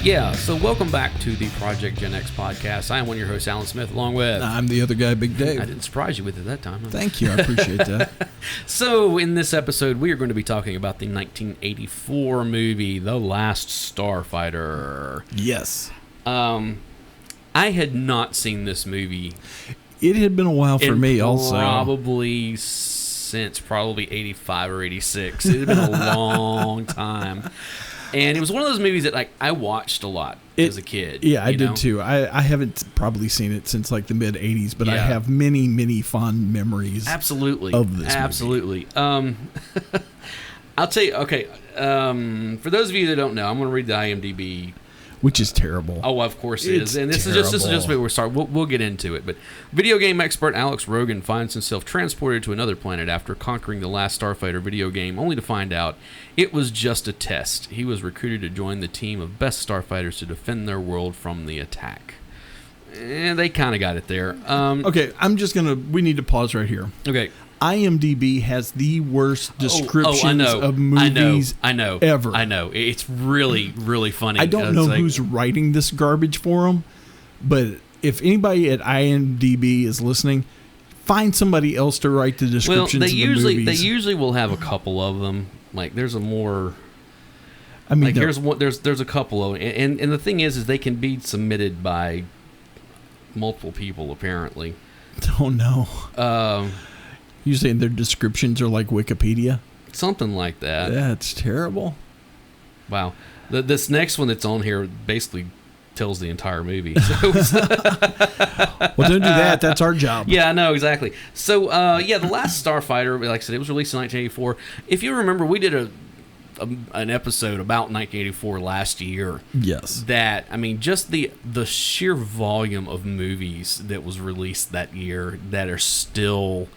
Yeah, so welcome back to the Project Gen X podcast. I am one of your hosts, Alan Smith, along with... I'm the other guy, Big Dave. I didn't surprise you with it that time. Huh? Thank you, I appreciate that. So, in this episode, we are going to be talking about the 1984 movie, The Last Starfighter. Yes. I had not seen this movie. It had been a while for me also. Probably since 85 or 86. It had been a long time. And it was one of those movies that I watched a lot as a kid. Yeah, I did too. I haven't probably seen it since the mid 80s, but I have many, many fond memories. Absolutely. Of this movie. Absolutely. I'll tell you, okay, for those of you that don't know, I'm going to read the IMDb. Which is terrible. Oh, of course it is. And this is just where we're starting. We'll get into it. But video game expert Alex Rogan finds himself transported to another planet after conquering the last Starfighter video game, only to find out it was just a test. He was recruited to join the team of best Starfighters to defend their world from the attack. And they kind of got it there. Okay, we need to pause right here. Okay. IMDb has the worst descriptions of movies ever. I know. It's really, really funny. I don't know who's writing this garbage for them, but if anybody at IMDb is listening, find somebody else to write the descriptions of the movies. They usually will have a couple of them. Like, there's a more... I mean, there's a couple of them. And the thing is they can be submitted by multiple people, apparently. Don't know. You saying their descriptions are like Wikipedia? Something like that. That's terrible. Wow. This next one that's on here basically tells the entire movie. So well, don't do that. That's our job. Yeah, I know, exactly. So, The Last Starfighter, like I said, it was released in 1984. If you remember, we did an episode about 1984 last year. Yes. That, I mean, just the sheer volume of movies that was released that year that are still...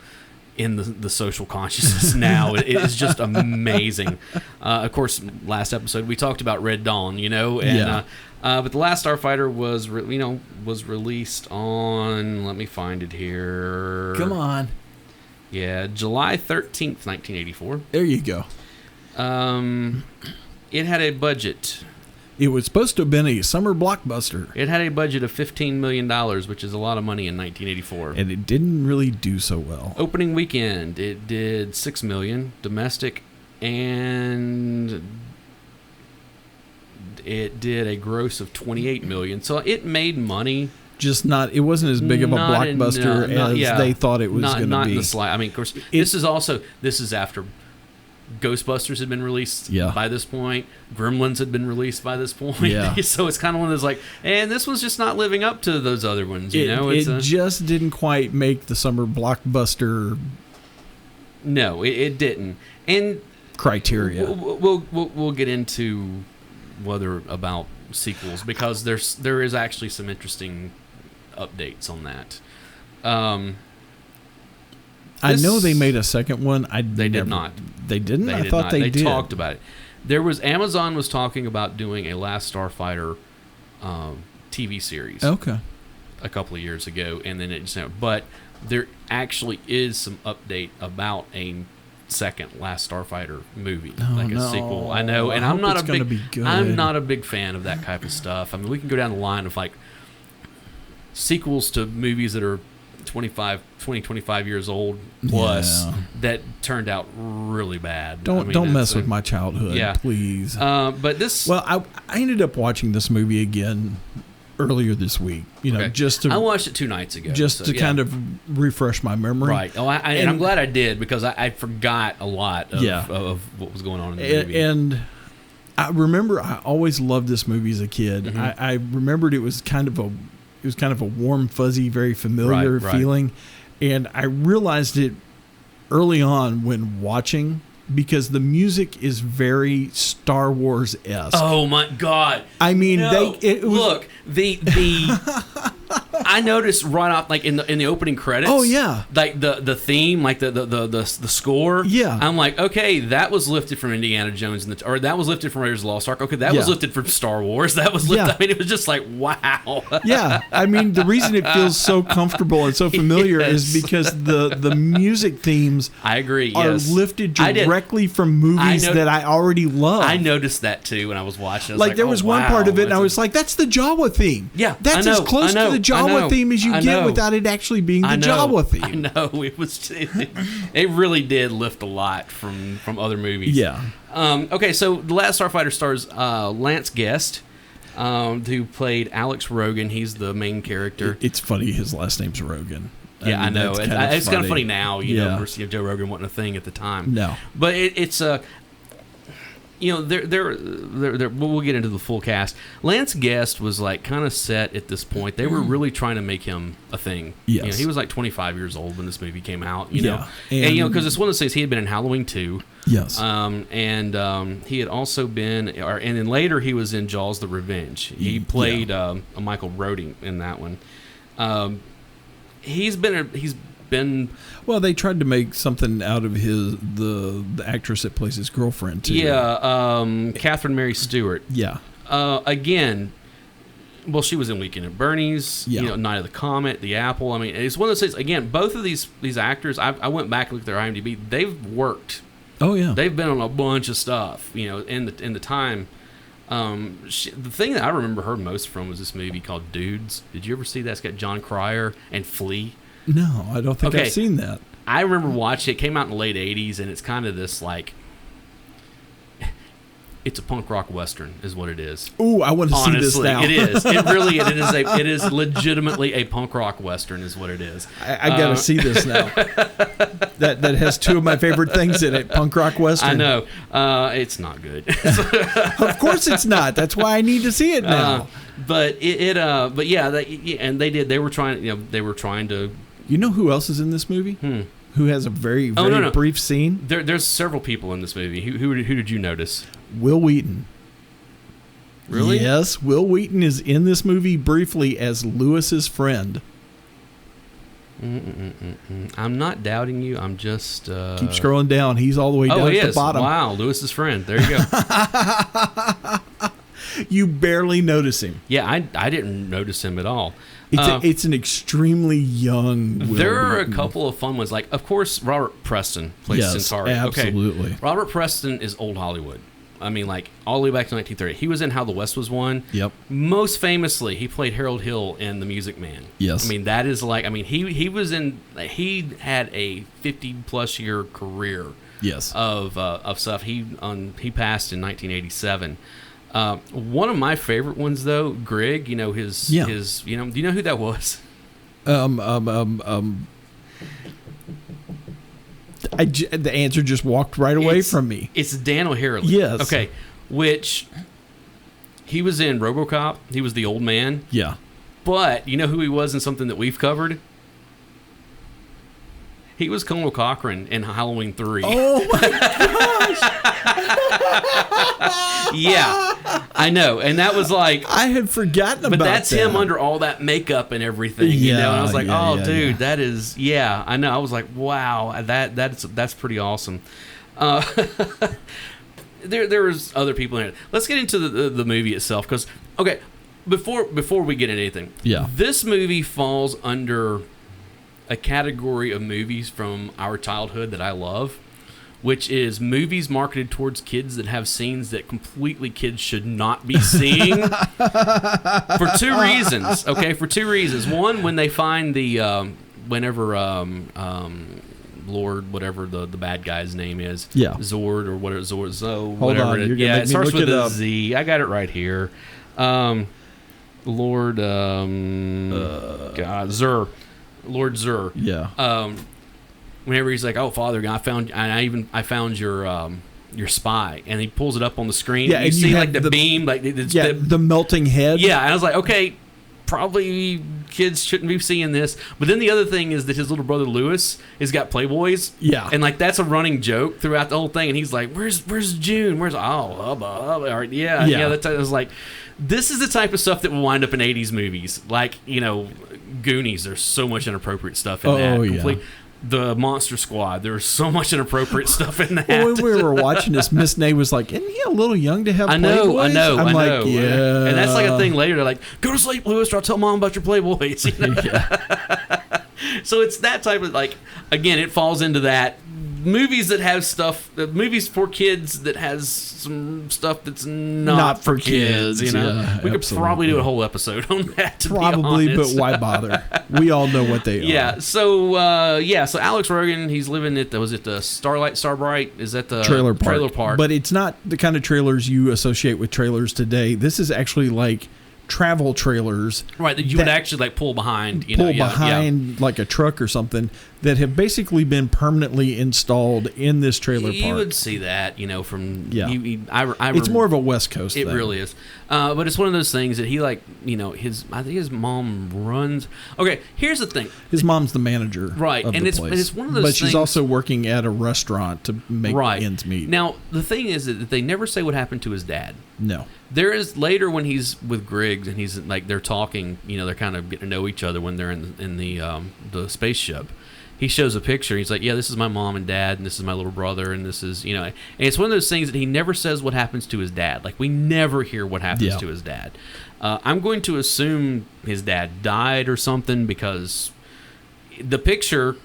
in the social consciousness now. It is just amazing. Of course, last episode we talked about Red Dawn, but The Last Starfighter was released on, let me find it here. Come on. Yeah, July 13th, 1984. There you go. It had a budget. It was supposed to have been a summer blockbuster. It had a budget of $15 million, which is a lot of money in 1984. And it didn't really do so well. Opening weekend, it did $6 million domestic, and it did a gross of $28 million. So it made money. Just not. It wasn't as big of a blockbuster as they thought it was going to be. Not in the slide. I mean, of course, this is after Ghostbusters had been released by this point. Gremlins had been released by this point. Yeah. So it's kind of one of those and this was just not living up to those other ones. It just didn't quite make the summer blockbuster. No, it didn't. And criteria. We'll get into whether about sequels because there is actually some interesting updates on that. I know they made a second one. They did not. They didn't? I thought they did. They talked about it. Amazon was talking about doing a Last Starfighter TV series. Okay. A couple of years ago, and then it just... But there actually is some update about a second Last Starfighter movie, a sequel. I know, and I'm not a big fan of that type of stuff. I mean, we can go down the line of sequels to movies that are 25 years old plus that turned out really bad. Don't mess with my childhood, please. But this... Well, I ended up watching this movie again earlier this week. I watched it 2 nights ago. Kind of refresh my memory. Right. And I'm glad I did because I forgot a lot of what was going on in the movie. And I remember I always loved this movie as a kid. Mm-hmm. I remembered it was kind of a warm, fuzzy, very familiar feeling. And I realized it early on when watching because the music is very Star Wars-esque. Oh, my God. I mean, the I noticed right off, like in the opening credits. Oh yeah, like the theme, like the score. Yeah, I'm like, okay, that was lifted from Indiana Jones, or that was lifted from Raiders of the Lost Ark. Okay, that was lifted from Star Wars. That was lifted. I mean, it was just like, wow. Yeah, I mean, the reason it feels so comfortable and so familiar is because the music themes. I agree. Are lifted directly from movies that I already love. I noticed that too when I was watching. I was like there was one part of it, and I was like, "That's the Jawa theme." Yeah, that's as close to the Jawa theme as you get without it actually being the Jawa theme. I know it was. It really did lift a lot from other movies. Yeah. Okay, so The Last Starfighter stars Lance Guest, who played Alex Rogan. He's the main character. It's funny. His last name's Rogan. Yeah, I know. It's kind of funny now, you know, versus Joe Rogan wasn't a thing at the time. No. But it's you know, we'll get into the full cast. Lance Guest was like kind of set at this point. They were really trying to make him a thing. Yes. You know, he was like 25 years old when this movie came out, you know. And you know, because it's one of those things, he had been in Halloween 2. Yes. And he had also been, and then later he was in Jaws the Revenge. He played a Michael Brody in that one. He's been well, they tried to make something out of the actress that plays his girlfriend too. Yeah, Catherine Mary Stewart. Yeah. Again, well, she was in Weekend at Bernie's. Yeah. You know, Night of the Comet, The Apple. I mean, it's one of those things. Again, both of these actors, I went back and looked at their IMDb. They've worked. Oh yeah. They've been on a bunch of stuff. You know, in the time. The thing that I remember her most from was this movie called Dudes. Did you ever see that? It's got John Cryer and Flea. No, I don't think I've seen that. I remember watching it. It came out in the late 80s, and it's kind of this, like, it's a punk rock western is what it is. Ooh, I want to see this now. It is. It is legitimately a punk rock western is what it is. I got to see this now. that has two of my favorite things in it, punk rock western. I know. It's not good. Of course it's not. That's why I need to see it now. But and they were trying, you know, to. You know who else is in this movie? Who has a very brief scene? There's several people in this movie. Who did you notice? Will Wheaton. Really? Yes, Will Wheaton is in this movie briefly as Lewis's friend. I'm not doubting you. I'm just keep scrolling down. He's all the way down at the bottom. Wow, Lewis's friend. There you go. You barely notice him. Yeah, I didn't notice him at all. It's an extremely young Will There are Wheaton. a couple of fun ones. Like, of course, Robert Preston plays Centauri. Absolutely. Okay. Robert Preston is old Hollywood. I mean, like, all the way back to 1930. He was in How the West Was Won. Yep. Most famously, he played Harold Hill in The Music Man. Yes. I mean, that is like, I mean, he had a 50-plus year career. Yes. Of stuff. He passed in 1987. One of my favorite ones, though, Greg. You know his. Do you know who that was? The answer just walked right away from me. It's Dan O'Harely. Yes. Okay. Which he was in RoboCop. He was the old man. Yeah. But you know who he was in something that we've covered? He was Colonel Cochran in Halloween 3. Oh my gosh! Yeah, I know, and that was like I had forgotten about that. But that's him under all that makeup and everything, you know. And I was like, dude, that is, I know. I was like, wow, that's pretty awesome. There's other people in it. Let's get into the movie itself, because before we get into anything, this movie falls under a category of movies from our childhood that I love, which is movies marketed towards kids that have scenes that completely kids should not be seeing for two reasons. Okay, for two reasons. One, when they find the Lord, whatever the bad guy's name is, Zord or whatever, Hold whatever. On, it starts with a Z. I got it right here. Lord, Zur. Lord Zur. Yeah. Whenever he's like, "Oh, Father, I found your spy," and he pulls it up on the screen. Yeah, and you see like the beam, like the melting head. Yeah, and I was like, okay, probably kids shouldn't be seeing this. But then the other thing is that his little brother Lewis has got Playboys. Yeah, and like that's a running joke throughout the whole thing. And he's like, "Where's June? Where's hubba hubba?" Yeah. That was like. This is the type of stuff that will wind up in 80s movies. Like, Goonies, there's so much inappropriate stuff in that. Yeah. The Monster Squad, there's so much inappropriate stuff in that. When we were watching this, Miss Nay was like, isn't he a little young to have Playboys? I know. Yeah. And that's like a thing later. They're like, go to sleep, Lewis, or I'll tell Mom about your Playboys. Yeah. So it's that type of, again, it falls into that. Movies that have stuff, movies for kids that has some stuff that's not for kids. Yeah, we could probably do a whole episode on that. Probably, but why bother? We all know what they are. Yeah. So Alex Rogan, he's living at was it the Starbright? Is that the trailer park? Trailer park. But it's not the kind of trailers you associate with trailers today. This is actually like travel trailers, right? That you would actually pull behind, like a truck or something, that have basically been permanently installed in this trailer park. You would see that, from it's more of a West Coast thing. It really is, but it's one of those things that he I think his mom runs. Okay, here's the thing: his mom's the manager, right? Of and the it's place. it's one of those. But things, she's also working at a restaurant to make ends meet. Now the thing is that they never say what happened to his dad. No. There is later when he's with Griggs and he's like they're talking, they're kind of getting to know each other when they're in the spaceship. He shows a picture. He's like, yeah, this is my mom and dad, and this is my little brother, and this is, and it's one of those things that he never says what happens to his dad. Like, we never hear what happens to his dad. I'm going to assume his dad died or something because the picture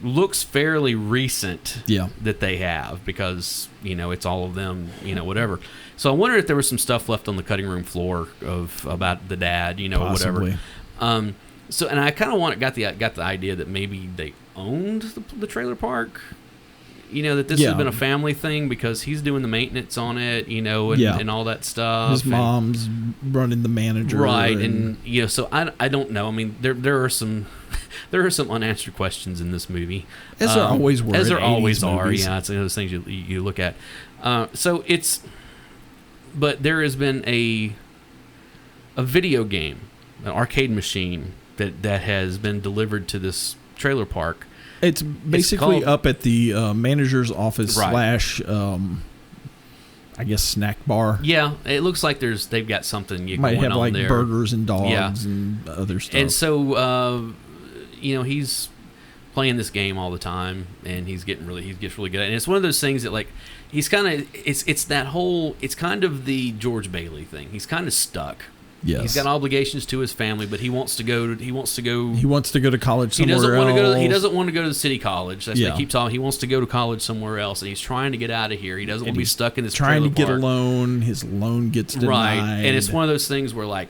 looks fairly recent that they have because, it's all of them, whatever. So I wonder if there was some stuff left on the cutting room floor about the dad, Possibly. whatever. So, and I kind of got the idea that maybe they owned the trailer park, that this has been a family thing because he's doing the maintenance on it, and all that stuff. His mom's running the manager, right? And so I don't know. I mean, there are some unanswered questions in this movie, as there always were, as there always are. Movies. Yeah, it's one of those things you look at. But there has been a video game, an arcade machine that has been delivered to this trailer park. It's basically up at the manager's office / I guess snack bar. Yeah, it looks like they've got something might going have on like there. burgers and dogs and other stuff. And so he's playing this game all the time, and he gets really good at it. And it's one of those things that he's kind of it's kind of the George Bailey thing. He's kind of stuck. Yes. He's got obligations to his family, but he wants to go to college somewhere else. He doesn't want to go to the city college. That's what I keep talking. He wants to go to college somewhere else, and he's trying to get out of here. He doesn't want to be stuck in this trying to get park. a loan. His loan gets denied. Right, and it's one of those things where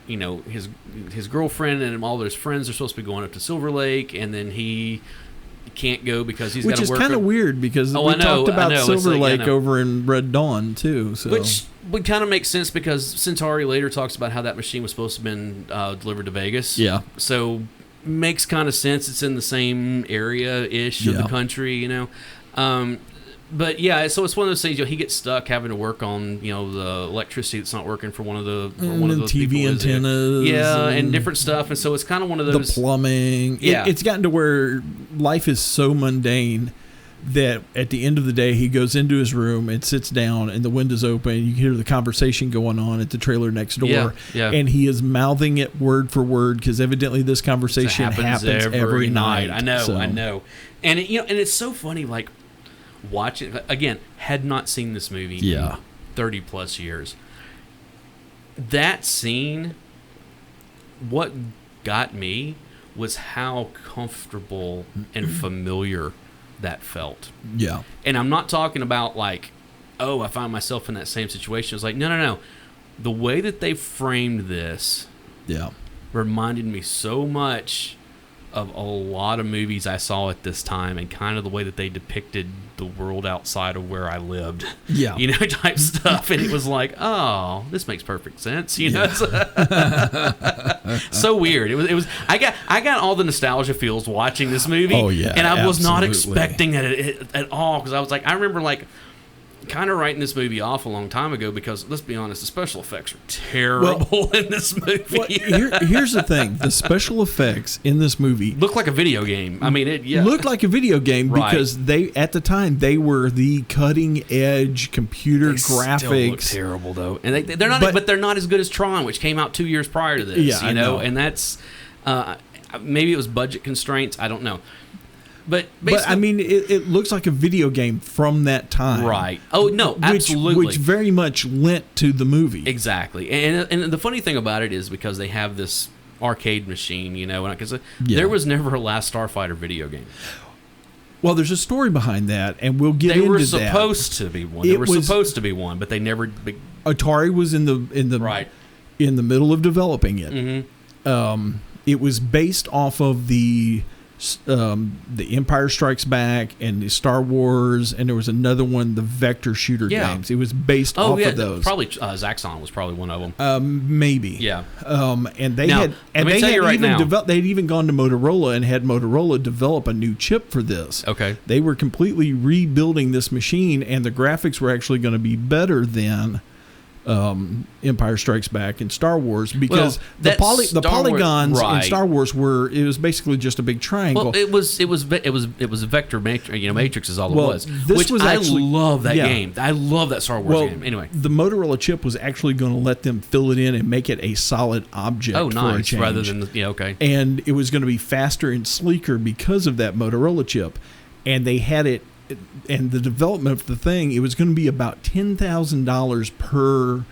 his girlfriend and all of his friends are supposed to be going up to Silver Lake, and then he can't go because he's got to work. Which is kind of weird because we talked about Silver Lake over in Red Dawn too. So. Which would kind of make sense because Centauri later talks about how that machine was supposed to have been delivered to Vegas. Yeah. So makes kind of sense. It's in the same area-ish of the country, But yeah, so it's one of those things. He gets stuck having to work on the electricity that's not working for one of the TV antennas, and different stuff. And so it's kind of one of those the plumbing. It's gotten to where life is so mundane that at the end of the day, he goes into his room and sits down, and the window's open. You can hear the conversation going on at the trailer next door, and he is mouthing it word for word because evidently this conversation happens every night. I know, and and it's so funny, watch it again. Had not seen this movie in 30 plus years. That scene, what got me was how comfortable and familiar that felt. Yeah. And I'm not talking about I find myself in that same situation. It's no. The way that they framed this reminded me so much of a lot of movies I saw at this time, and kind of the way that they depicted the world outside of where I lived. Yeah. Type stuff. And it was oh, this makes perfect sense. So weird. It was I got all the nostalgia feels watching this movie. Oh yeah. And I was not expecting it at all, because I was I remember kind of writing this movie off a long time ago because, let's be honest, the special effects are terrible in this movie. Well, here's the thing. The special effects in this movie look like a video game. I mean, it looked like a video game because at the time, they were the cutting-edge computer graphics. Still look terrible, though. And they're not, but they're not as good as Tron, which came out 2 years prior to this. Yeah, you know? I know. And that's, maybe it was budget constraints. I don't know. But I mean, it looks like a video game from that time. Right. Oh, no, absolutely. Which very much lent to the movie. Exactly. And the funny thing about it is because they have this arcade machine, you know, because there was never a Last Starfighter video game. Well, there's a story behind that, and we'll get into that. They were supposed to be one. There was supposed to be one, but they never... Atari was in the middle of developing it. Mm-hmm. It was based off of the Empire Strikes Back and the Star Wars, and there was another one, the Vector Shooter games. It was based off of those. Probably Zaxxon was probably one of them. Maybe. Yeah. And they had even gone to Motorola and had Motorola develop a new chip for this. Okay. They were completely rebuilding this machine, and the graphics were actually going to be better than Empire Strikes Back and Star Wars because the polygons in Star Wars it was basically just a big triangle. Well, it was a vector matrix. You know, Matrix is all it was. I love that game. I love that Star Wars game. Anyway, the Motorola chip was actually going to let them fill it in and make it a solid object. Oh, nice. For a change. Rather than okay. And it was going to be faster and sleeker because of that Motorola chip, and they had it. And the development of the thing, it was going to be about $10,000 per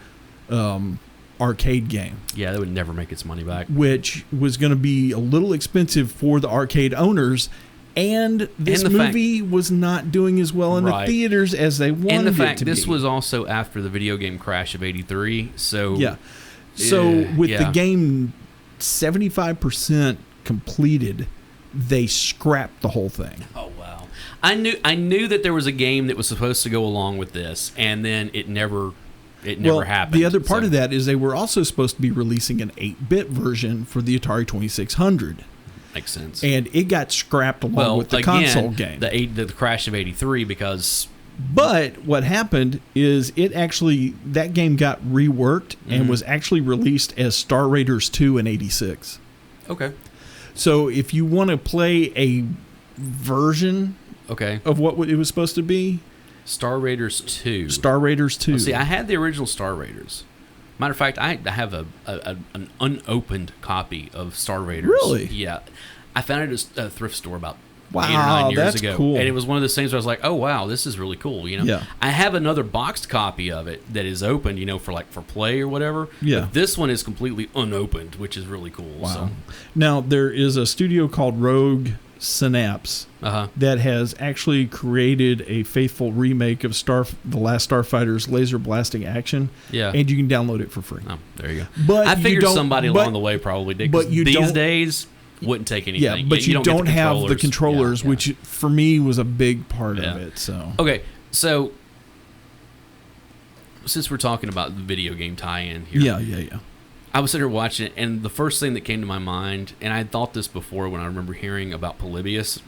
arcade game. Yeah, that would never make its money back. Which was going to be a little expensive for the arcade owners. And this movie was not doing as well in the theaters as they wanted it to be. And the fact this was also after the video game crash of '83. So yeah. So with the game 75% completed, they scrapped the whole thing. Oh, wow. I knew that there was a game that was supposed to go along with this, and then it never happened. The other part of that is they were also supposed to be releasing an 8-bit version for the Atari 2600. Makes sense. And it got scrapped along with the console game. The crash of '83 because... But what happened is that game got reworked and was actually released as Star Raiders 2 in '86. Okay. So if you want to play a version of what it was supposed to be, Star Raiders 2. Star Raiders 2. Well, see, I had the original Star Raiders. Matter of fact, I have an unopened copy of Star Raiders. Really? Yeah. I found it at a thrift store about 8 or 9 years that's ago. Cool. And it was one of those things where I was like, oh, wow, this is really cool. You know? Yeah. I have another boxed copy of it that is open, you know, for play or whatever. Yeah. But this one is completely unopened, which is really cool. Wow. So. Now, there is a studio called Rogue Synapse that has actually created a faithful remake of the Last Starfighter's laser blasting action. Yeah. And you can download it for free. Oh, there you go. But I figured somebody along the way probably did. But these days wouldn't take anything. Yeah, but you don't have the controllers, yeah. which for me was a big part of it. So okay, so since we're talking about the video game tie-in here, yeah. I was sitting here watching it, and the first thing that came to my mind, and I had thought this before when I remember hearing about Polybius.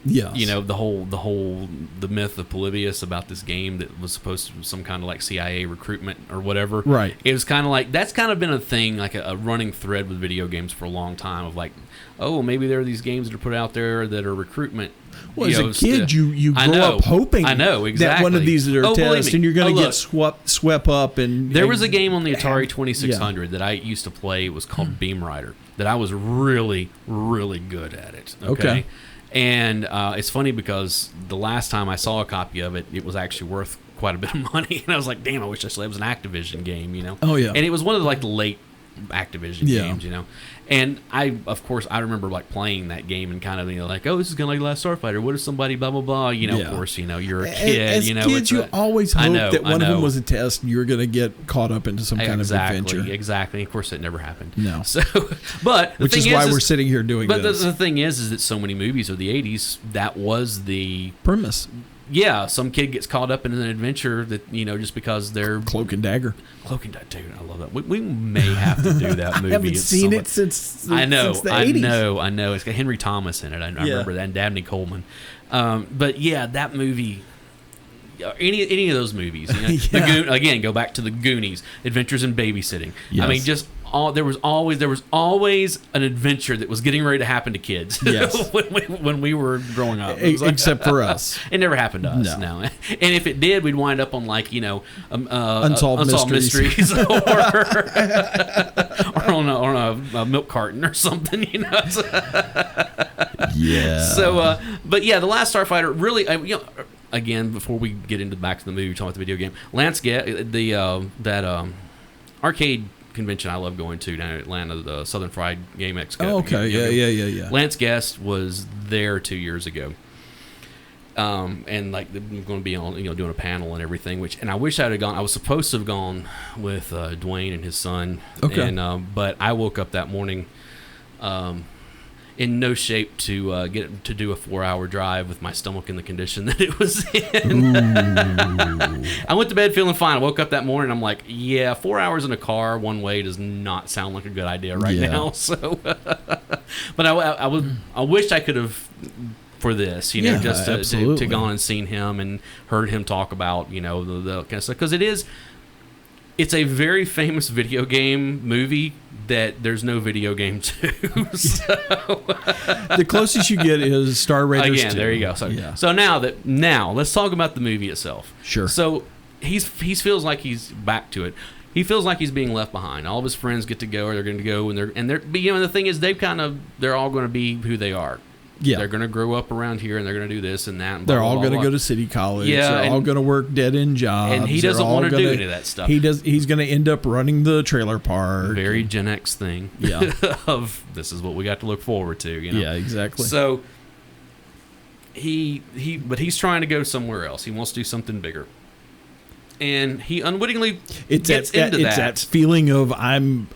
Yes. You know, the myth of Polybius about this game that was supposed to be some kind of CIA recruitment or whatever. Right. It was kind of like, that's kind of been a thing, like a running thread with video games for a long time of like, oh, maybe there are these games that are put out there that are recruitment. Well, as a kid, you grow up hoping that one of these are tests and you're going to get swept up. And there was a game on the Atari 2600 that I used to play. It was called Beam Rider that I was really, really good at it. Okay. And it's funny because the last time I saw a copy of it, it was actually worth quite a bit of money. And I was like, damn, I wish I still it was an Activision game, you know? Oh, yeah. And it was one of the late Activision games, you know? And I remember playing that game and kind of like, oh, this is kind of like Last Starfighter. What if somebody blah, blah, blah? You know, of course, you're a kid. As you know, kids, you always hope that one of them was a test and you were going to get caught up into some kind of adventure. Exactly. Of course, it never happened. No. So, but which is why we're sitting here doing this. But the thing is that so many movies of the 80s, that was the premise. Yeah, some kid gets caught up in an adventure that, just because they're... Cloak and Dagger. Cloak and Dagger, dude, I love that. We may have to do that movie. I haven't seen it since the 80s. I know. It's got Henry Thomas in it. I remember that, and Dabney Coleman. But yeah, that movie... any of those movies. You know? Again, go back to the Goonies, Adventures in Babysitting. Yes. I mean, just there was always an adventure that was getting ready to happen to kids. Yes. when we were growing up, except for us, it never happened to us. No. And if it did, we'd wind up on like Unsolved Mysteries or on a milk carton or something. You know. Yeah. So, but yeah, the Last Starfighter really, again, before we get into back to the movie, talking about the video game, Lance Guest, that arcade convention I love going to down in Atlanta, the Southern Fried Game Expo. Oh, okay. Yeah. Lance Guest was there 2 years ago. And like they're going to be on, doing a panel and everything. And I wish I'd have gone. I was supposed to have gone with Dwayne and his son. Okay. And but I woke up that morning, in no shape to get to do a 4-hour drive with my stomach in the condition that it was in. I went to bed feeling fine. I woke up that morning. I'm like, 4 hours in a car one way does not sound like a good idea right now. So, but I wish I could have. For this, just to gone and seen him and heard him talk about, the kind of stuff. Because it's a very famous video game movie that there's no video game to. So. The closest you get is Star Raiders 2. There you go. So now let's talk about the movie itself. Sure. So he feels like he's back to it. He feels like he's being left behind. All of his friends get to go, or they're going to go, and they're. But the thing is, they're all going to be who they are. Yeah. They're going to grow up around here, and they're going to do this and that. And they're all going to go to city college. Yeah, they're all going to work dead-end jobs. And he doesn't want to do any of that stuff. He's going to end up running the trailer park. Very Gen X thing. Yeah. Of this is what we got to look forward to. Yeah, exactly. So but he's trying to go somewhere else. He wants to do something bigger. And he unwittingly gets into that. It's that feeling of I'm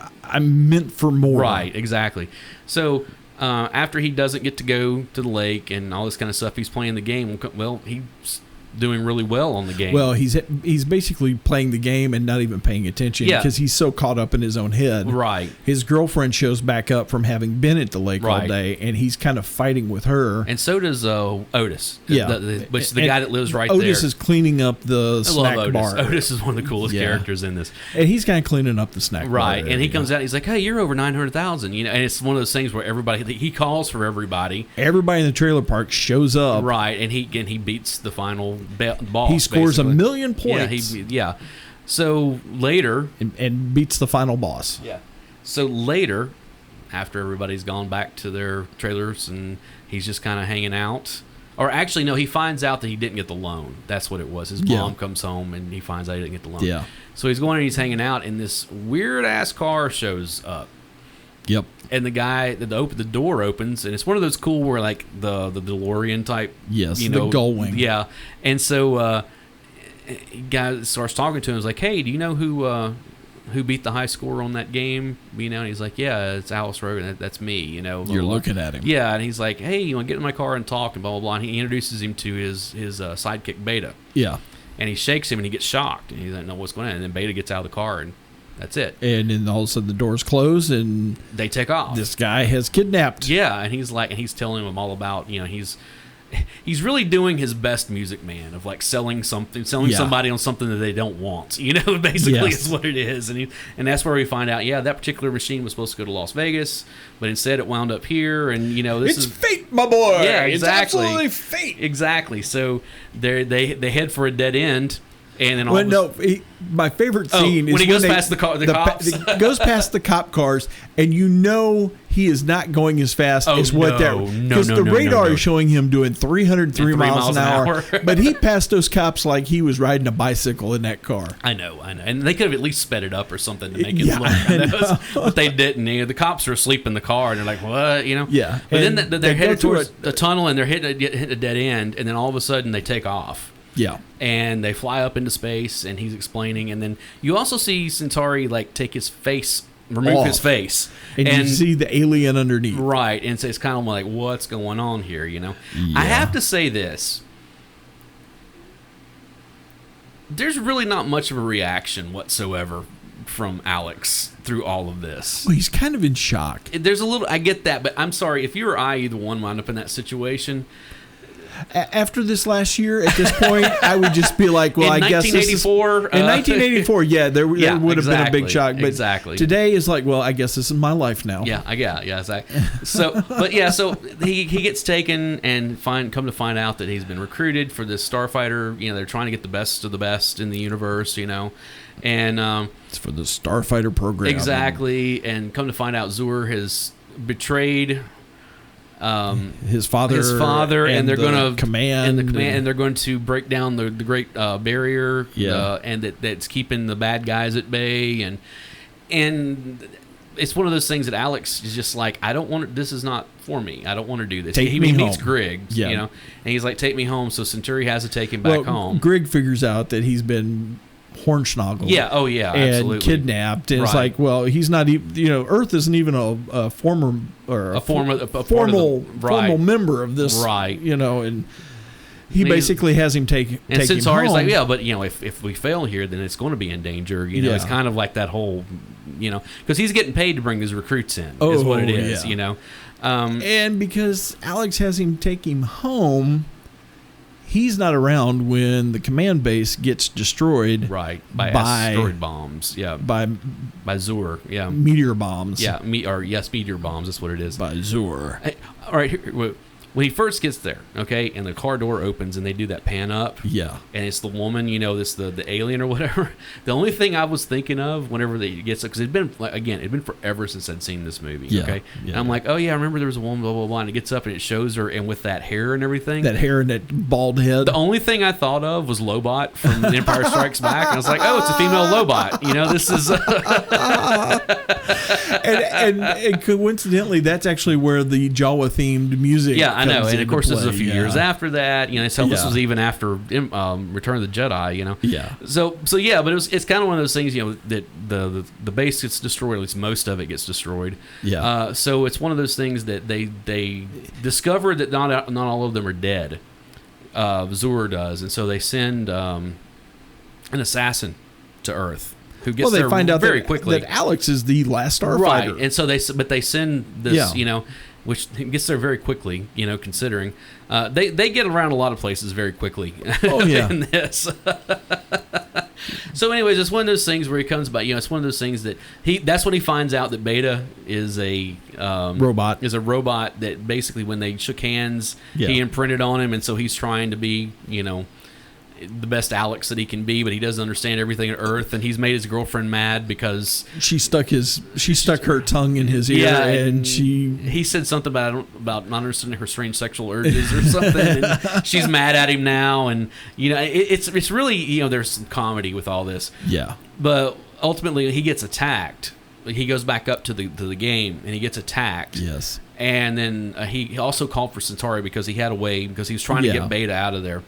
meant for more. Right, exactly. So after he doesn't get to go to the lake and all this kind of stuff, he's playing the game. Well, he's doing really well on the game. Well, he's basically playing the game and not even paying attention because he's so caught up in his own head. Right. His girlfriend shows back up from having been at the lake all day, and he's kind of fighting with her. And so does Otis. Which is the guy that lives right Otis there. Otis is cleaning up the snack bar. Otis is one of the coolest characters in this. And he's kind of cleaning up the snack bar. Right. And he comes out, he's like, hey, you're over 900,000. And it's one of those things where he calls for everybody. Everybody in the trailer park shows up. Right. And he beats the final boss. He scores basically 1 million points. So later... And beats the final boss. Yeah. So later, after everybody's gone back to their trailers and he's just kind of hanging out... Or actually, no, he finds out that he didn't get the loan. That's what it was. His mom comes home and he finds out he didn't get the loan. Yeah. So he's going and he's hanging out and this weird-ass car shows up. Yep. And the guy, the door opens, and it's one of those cool where like the DeLorean type. Yes, the gull wing. Yeah, and so guy starts talking to him. He's like, "Hey, do you know who beat the high score on that game?" And he's like, "Yeah, it's Alice Rogan. That's me." You're looking at him. Yeah, and he's like, "Hey, you want to get in my car and talk?" And blah blah blah. And he introduces him to his sidekick Beta. Yeah. And he shakes him, and he gets shocked, and he doesn't know what's going on. And then Beta gets out of the car and. That's it. And then all of a sudden the doors close and they take off. This guy has kidnapped. Yeah, and he's telling him all about, he's really doing his best music man of like selling somebody on something that they don't want. Basically is what it is. And that's where we find out, that particular machine was supposed to go to Las Vegas, but instead it wound up here and this is fate, my boy. Yeah, exactly. It's absolutely fate. Exactly. So they head for a dead end. And then my favorite scene is when he goes past the cops. He goes past the cop cars, and he is not going as fast as what they're because the radar is showing him doing 303 miles an hour. But he passed those cops like he was riding a bicycle in that car. I know, and they could have at least sped it up or something to make it look. But they didn't. The cops are asleep in the car, and they're like, "What?" Yeah. But then they're headed towards a tunnel, and they're hitting a dead end, and then all of a sudden they take off. Yeah. And they fly up into space, and he's explaining. And then you also see Centauri, take his face, remove his face. And you see the alien underneath. Right. And so it's kind of like, what's going on here, Yeah. I have to say this. There's really not much of a reaction whatsoever from Alex through all of this. Well, he's kind of in shock. There's a little... I get that, but I'm sorry. If you or I either one wound up in that situation... After this last year, at this point, I would just be like, well, in I guess this is... In 1984, yeah, there would have been a big shock. But today is like, well, I guess this is my life now. Yeah, exactly. So, so he gets taken and come to find out that he's been recruited for this Starfighter. They're trying to get the best of the best in the universe, and it's for the Starfighter program. Exactly, and come to find out Zur has betrayed his father, and they're going to command, and they're going to break down the great barrier, and that's keeping the bad guys at bay, and it's one of those things that Alex is just like, I don't want to, this is not for me. I don't want to do this. He meets Grigg, and he's like, take me home. So Centauri has to take him back home. Grigg figures out that he's been hornsnoggled. And absolutely. Kidnapped. And it's like, well, he's not even, Earth isn't even a formal member of this. Right. And he basically has him take him home. And Centauri's like, but if we fail here, then it's going to be in danger. It's kind of like that whole, because he's getting paid to bring these recruits in, is what it is, and because Alex has him take him home, he's not around when the command base gets destroyed. Right. By asteroid bombs. Yeah. By Zur. Yeah. Meteor bombs. Yeah. Meteor bombs. That's what it is. By Zur. Hey, all right. When he first gets there, okay, and the car door opens and they do that pan up. Yeah. And it's the woman, the alien or whatever. The only thing I was thinking of whenever they get, because it'd been forever since I'd seen this movie. Okay. Yeah. And I'm like, oh yeah, I remember there was a woman, blah blah blah, and it gets up and it shows her, and with that hair and everything. That hair and that bald head. The only thing I thought of was Lobot from The Empire Strikes Back, and I was like, oh, it's a female Lobot. This is. and coincidentally, that's actually where the Jawa themed music. Yeah, I know, and of course, this is a few years after that. So this was even after Return of the Jedi. Yeah. So yeah, but it's kind of one of those things. That the base gets destroyed. At least most of it gets destroyed. Yeah. So it's one of those things that they discover that not all of them are dead. Zur does, and so they send an assassin to Earth. Who gets there find out very quickly that Alex is the last Starfighter. Right, and so they send this, which gets there very quickly, considering they get around a lot of places very quickly. Oh yeah. In this. So, anyways, it's one of those things where he comes by. It's one of those things that that's when he finds out that Beta is a robot. Is a robot that basically, when they shook hands, he imprinted on him, and so he's trying to be, the best Alex that he can be, but he doesn't understand everything on Earth, and he's made his girlfriend mad because she stuck her tongue in his ear, and he said something about not understanding her strange sexual urges or something. And she's mad at him now, and it's really there's some comedy with all this. Yeah, but ultimately he gets attacked. He goes back up to the game, and he gets attacked. Yes, and then he also called for Centauri because he had a way, because he was trying to get Beta out of there.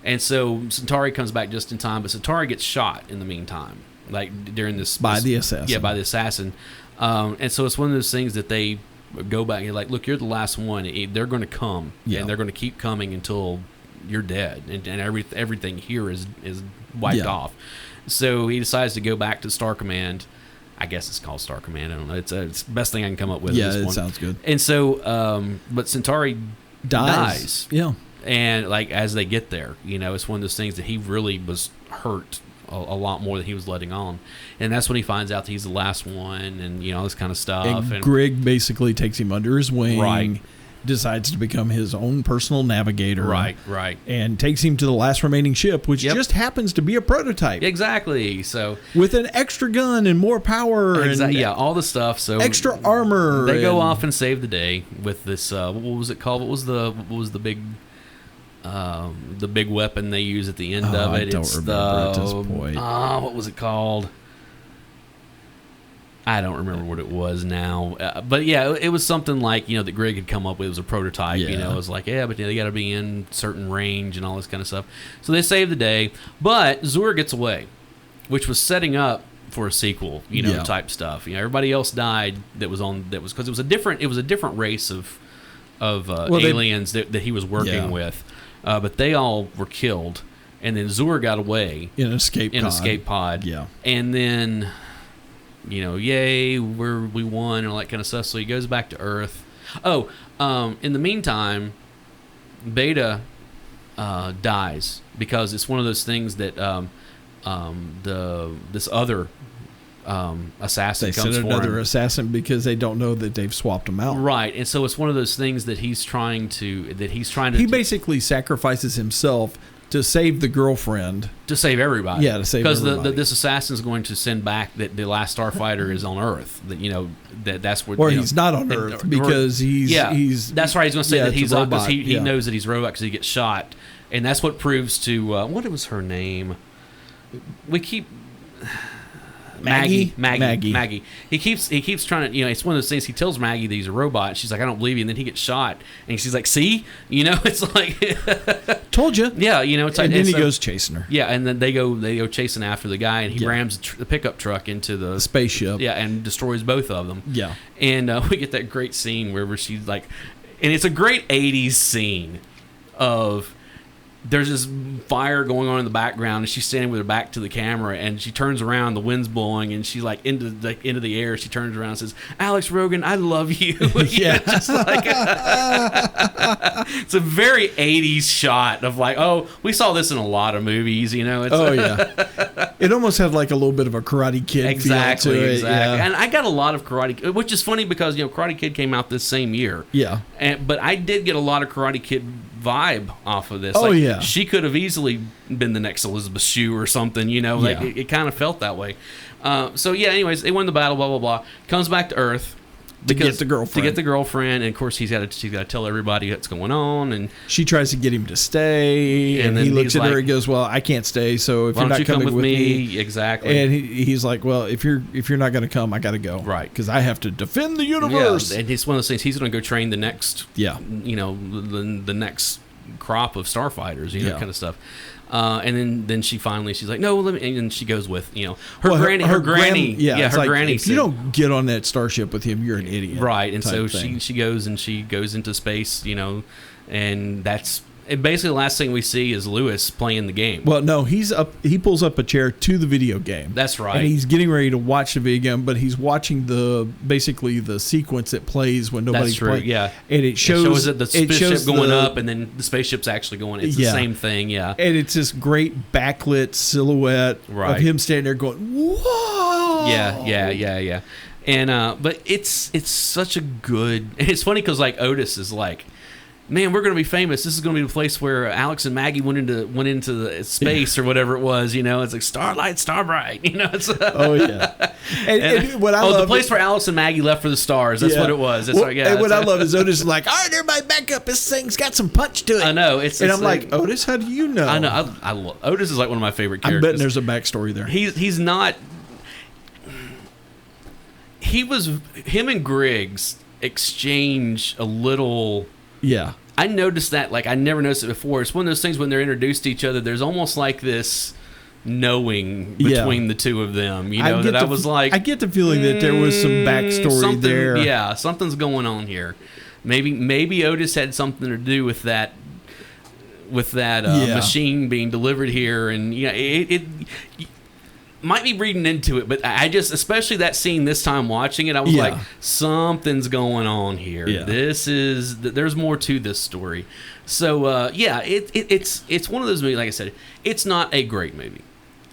And so Centauri comes back just in time, but Centauri gets shot in the meantime, like during this by the assassin. Yeah, by the assassin. And so it's one of those things that they go back and you're like, look, you're the last one. They're going to come, and they're going to keep coming until you're dead, and everything here is wiped off. So he decides to go back to Star Command. I guess it's called Star Command. I don't know. It's the best thing I can come up with. Yeah, at this it point. Sounds good. And so, but Centauri dies. Yeah. And like as they get there, it's one of those things that he really was hurt a lot more than he was letting on, and that's when he finds out that he's the last one, and all this kind of stuff. And Grigg basically takes him under his wing, right? Decides to become his own personal navigator, right, and takes him to the last remaining ship, which just happens to be a prototype. Exactly. So with an extra gun and more power, and all the stuff. So extra armor. They go off and save the day with this. What was it called? What was the big weapon they use at the end of it? I don't remember at this point. What was it called? I don't remember what it was now. But yeah, it was something like, that Grigg had come up with. It was a prototype, It was like, but they got to be in certain range and all this kind of stuff. So they save the day, but Zur gets away, which was setting up for a sequel, type stuff. Everybody else died because it was a different race of aliens that he was working with. But they all were killed, and then Zur got away in an escape pod. Yeah, and then, yay, we won and all that kind of stuff. So he goes back to Earth. In the meantime, Beta dies, because it's one of those things that this other assassin they comes send for another him. assassin because they don't know that they've swapped them out. Right, and so it's one of those things that he's trying to. He basically sacrifices himself to save the girlfriend. To save everybody. Yeah, to save everybody. Because this assassin is going to send back that the last Starfighter is on Earth. That that's where. Or he's not on Earth because he's. That's right. He's going to say that he's robot. Because he knows that he's a robot because he gets shot, and that's what proves to what was her name. We keep. Maggie. He keeps trying to, it's one of those things. He tells Maggie that he's a robot. She's like, I don't believe you. And then he gets shot, and she's like, see, it's like, told you. Yeah, it's like, and then he goes chasing her. Yeah, and then they go chasing after the guy, and he rams the pickup truck into the spaceship. Yeah, and destroys both of them. Yeah, and we get that great scene where she's like, and it's a great '80s scene of. There's this fire going on in the background, and she's standing with her back to the camera, and she turns around, the wind's blowing, and she's like into the air. She turns around and says, "Alex Rogan, I love you." Yeah, just like it's a very '80s shot of like, oh, we saw this in a lot of movies, It's, it almost had like a little bit of a Karate Kid exactly, feel to it. Exactly. Yeah. And I got a lot of Karate, which is funny because Karate Kid came out this same year. Yeah, but I did get a lot of Karate Kid vibe off of this. Oh, yeah. She could have easily been the next Elizabeth Shue or something, it kind of felt that way. Anyways, they win the battle, blah, blah, blah. Comes back to Earth. To get the girlfriend. And of course, she's got to tell everybody what's going on. And she tries to get him to stay. And he looks at her and goes, well, I can't stay. So if you're not coming with me. Exactly. And he's like, well, if you're not going to come, I got to go. Right. Because I have to defend the universe. Yeah. And it's one of those things. He's going to go train the next, the next crop of starfighters, kind of stuff. And then she's like, no, let me. And then she goes with, her granny. Her granny. If you don't get on that starship with him, you're an idiot. Right. And so she goes into space, and that's. And basically, the last thing we see is Lewis playing the game. Well, no, he's up. He pulls up a chair to the video game. That's right. And he's getting ready to watch the video game, but he's watching basically the sequence that plays when nobody's playing. Yeah, and it shows that the spaceship going up, and then the spaceship's actually going. It's the same thing. Yeah, and it's this great backlit silhouette of him standing there going, "Whoa!" Yeah. And but it's such a good. And it's funny because like Otis is like, man, we're going to be famous. This is going to be the place where Alex and Maggie went into the space or whatever it was. It's like Starlight, Starbright. It's oh yeah. And what I love the place where Alex and Maggie left for the stars. That's what it was. It's like, and what I love is Otis is like, all right, everybody, back up. This thing's got some punch to it. I know. I'm like, Otis, how do you know? I know. I love Otis is like one of my favorite characters. I'm betting there's a backstory there. He's not. Him and Griggs exchange a little. Yeah. I noticed that, like, I never noticed it before. It's one of those things when they're introduced to each other, there's almost like this knowing between the two of them. I was like... I get the feeling that there was some backstory there. Yeah, something's going on here. Maybe Otis had something to do with that machine being delivered here. And, it might be reading into it, but I just, especially that scene this time watching it, I was like, something's going on here. Yeah. There's more to this story. So, it's one of those movies, like I said, it's not a great movie.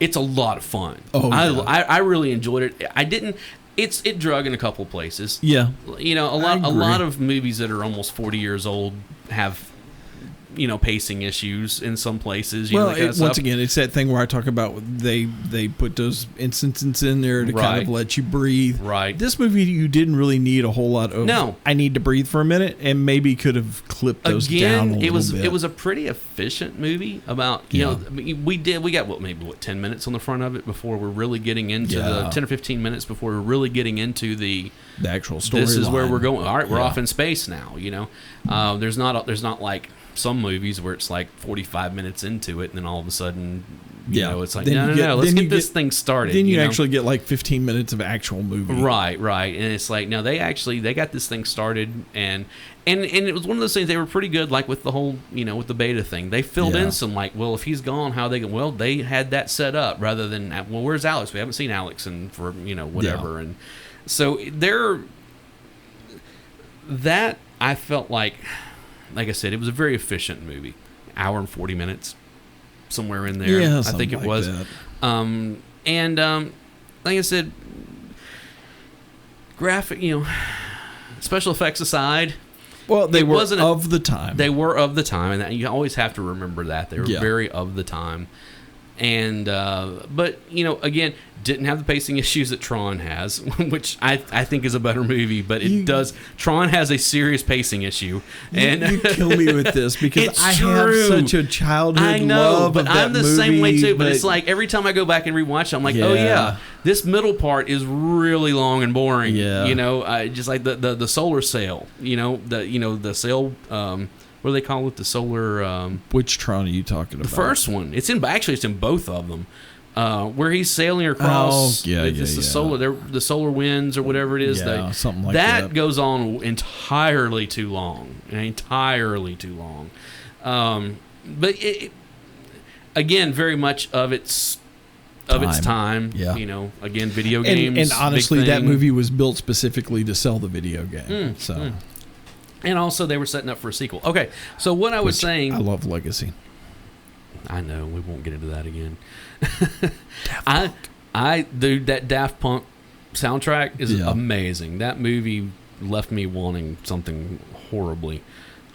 It's a lot of fun. Oh, I really enjoyed it. It drug in a couple of places. Yeah. A lot of movies that are almost 40 years old have pacing issues in some places. Once again, it's that thing where I talk about they put those instances in there to kind of let you breathe. Right. This movie, you didn't really need a whole lot of. No. I need to breathe for a minute, and maybe could have clipped those down a little bit. It was a pretty efficient movie. About we got maybe 10 minutes on the front of it before we're really getting into the 10 or 15 minutes before we're really getting into the actual story. This is where we're going. All right, we're off in space now. There's not like some movies where it's like 45 minutes into it and then all of a sudden it's like no, let's get this thing started. Then you actually get like 15 minutes of actual movie. Right. And it's like, no, they got this thing started and it was one of those things. They were pretty good, like with the whole with the beta thing. They filled in some like, well, if he's gone, how they they had that set up rather than, well, where's Alex? We haven't seen Alex in for whatever. And so that I felt like I said, it was a very efficient movie. hour and 40 minutes, somewhere in there. Yeah, I think it was. That. Like I said, graphic, special effects aside. Well, they were of the time. They were of the time, and you always have to remember that. They were very of the time. And, but, again, didn't have the pacing issues that Tron has, which I think is a better movie, but it does. Tron has a serious pacing issue. And you kill me with this because I have such a childhood love of that movie. I'm the same way too, but it's like every time I go back and rewatch it, I'm like, oh yeah, this middle part is really long and boring. Yeah. Just like the solar sail, the sail, what do they call it? The solar. Which Tron are you talking about? The first one. It's in both of them. Where he's sailing across. The solar winds or whatever it is. Yeah, something like that. That goes on entirely too long. But again, very much of its time. Yeah. Again, video games. And honestly, that movie was built specifically to sell the video game. And also, they were setting up for a sequel. Okay, so what I was saying... I love Legacy. I know, we won't get into that again. Dude, that Daft Punk soundtrack is amazing. That movie left me wanting something horribly.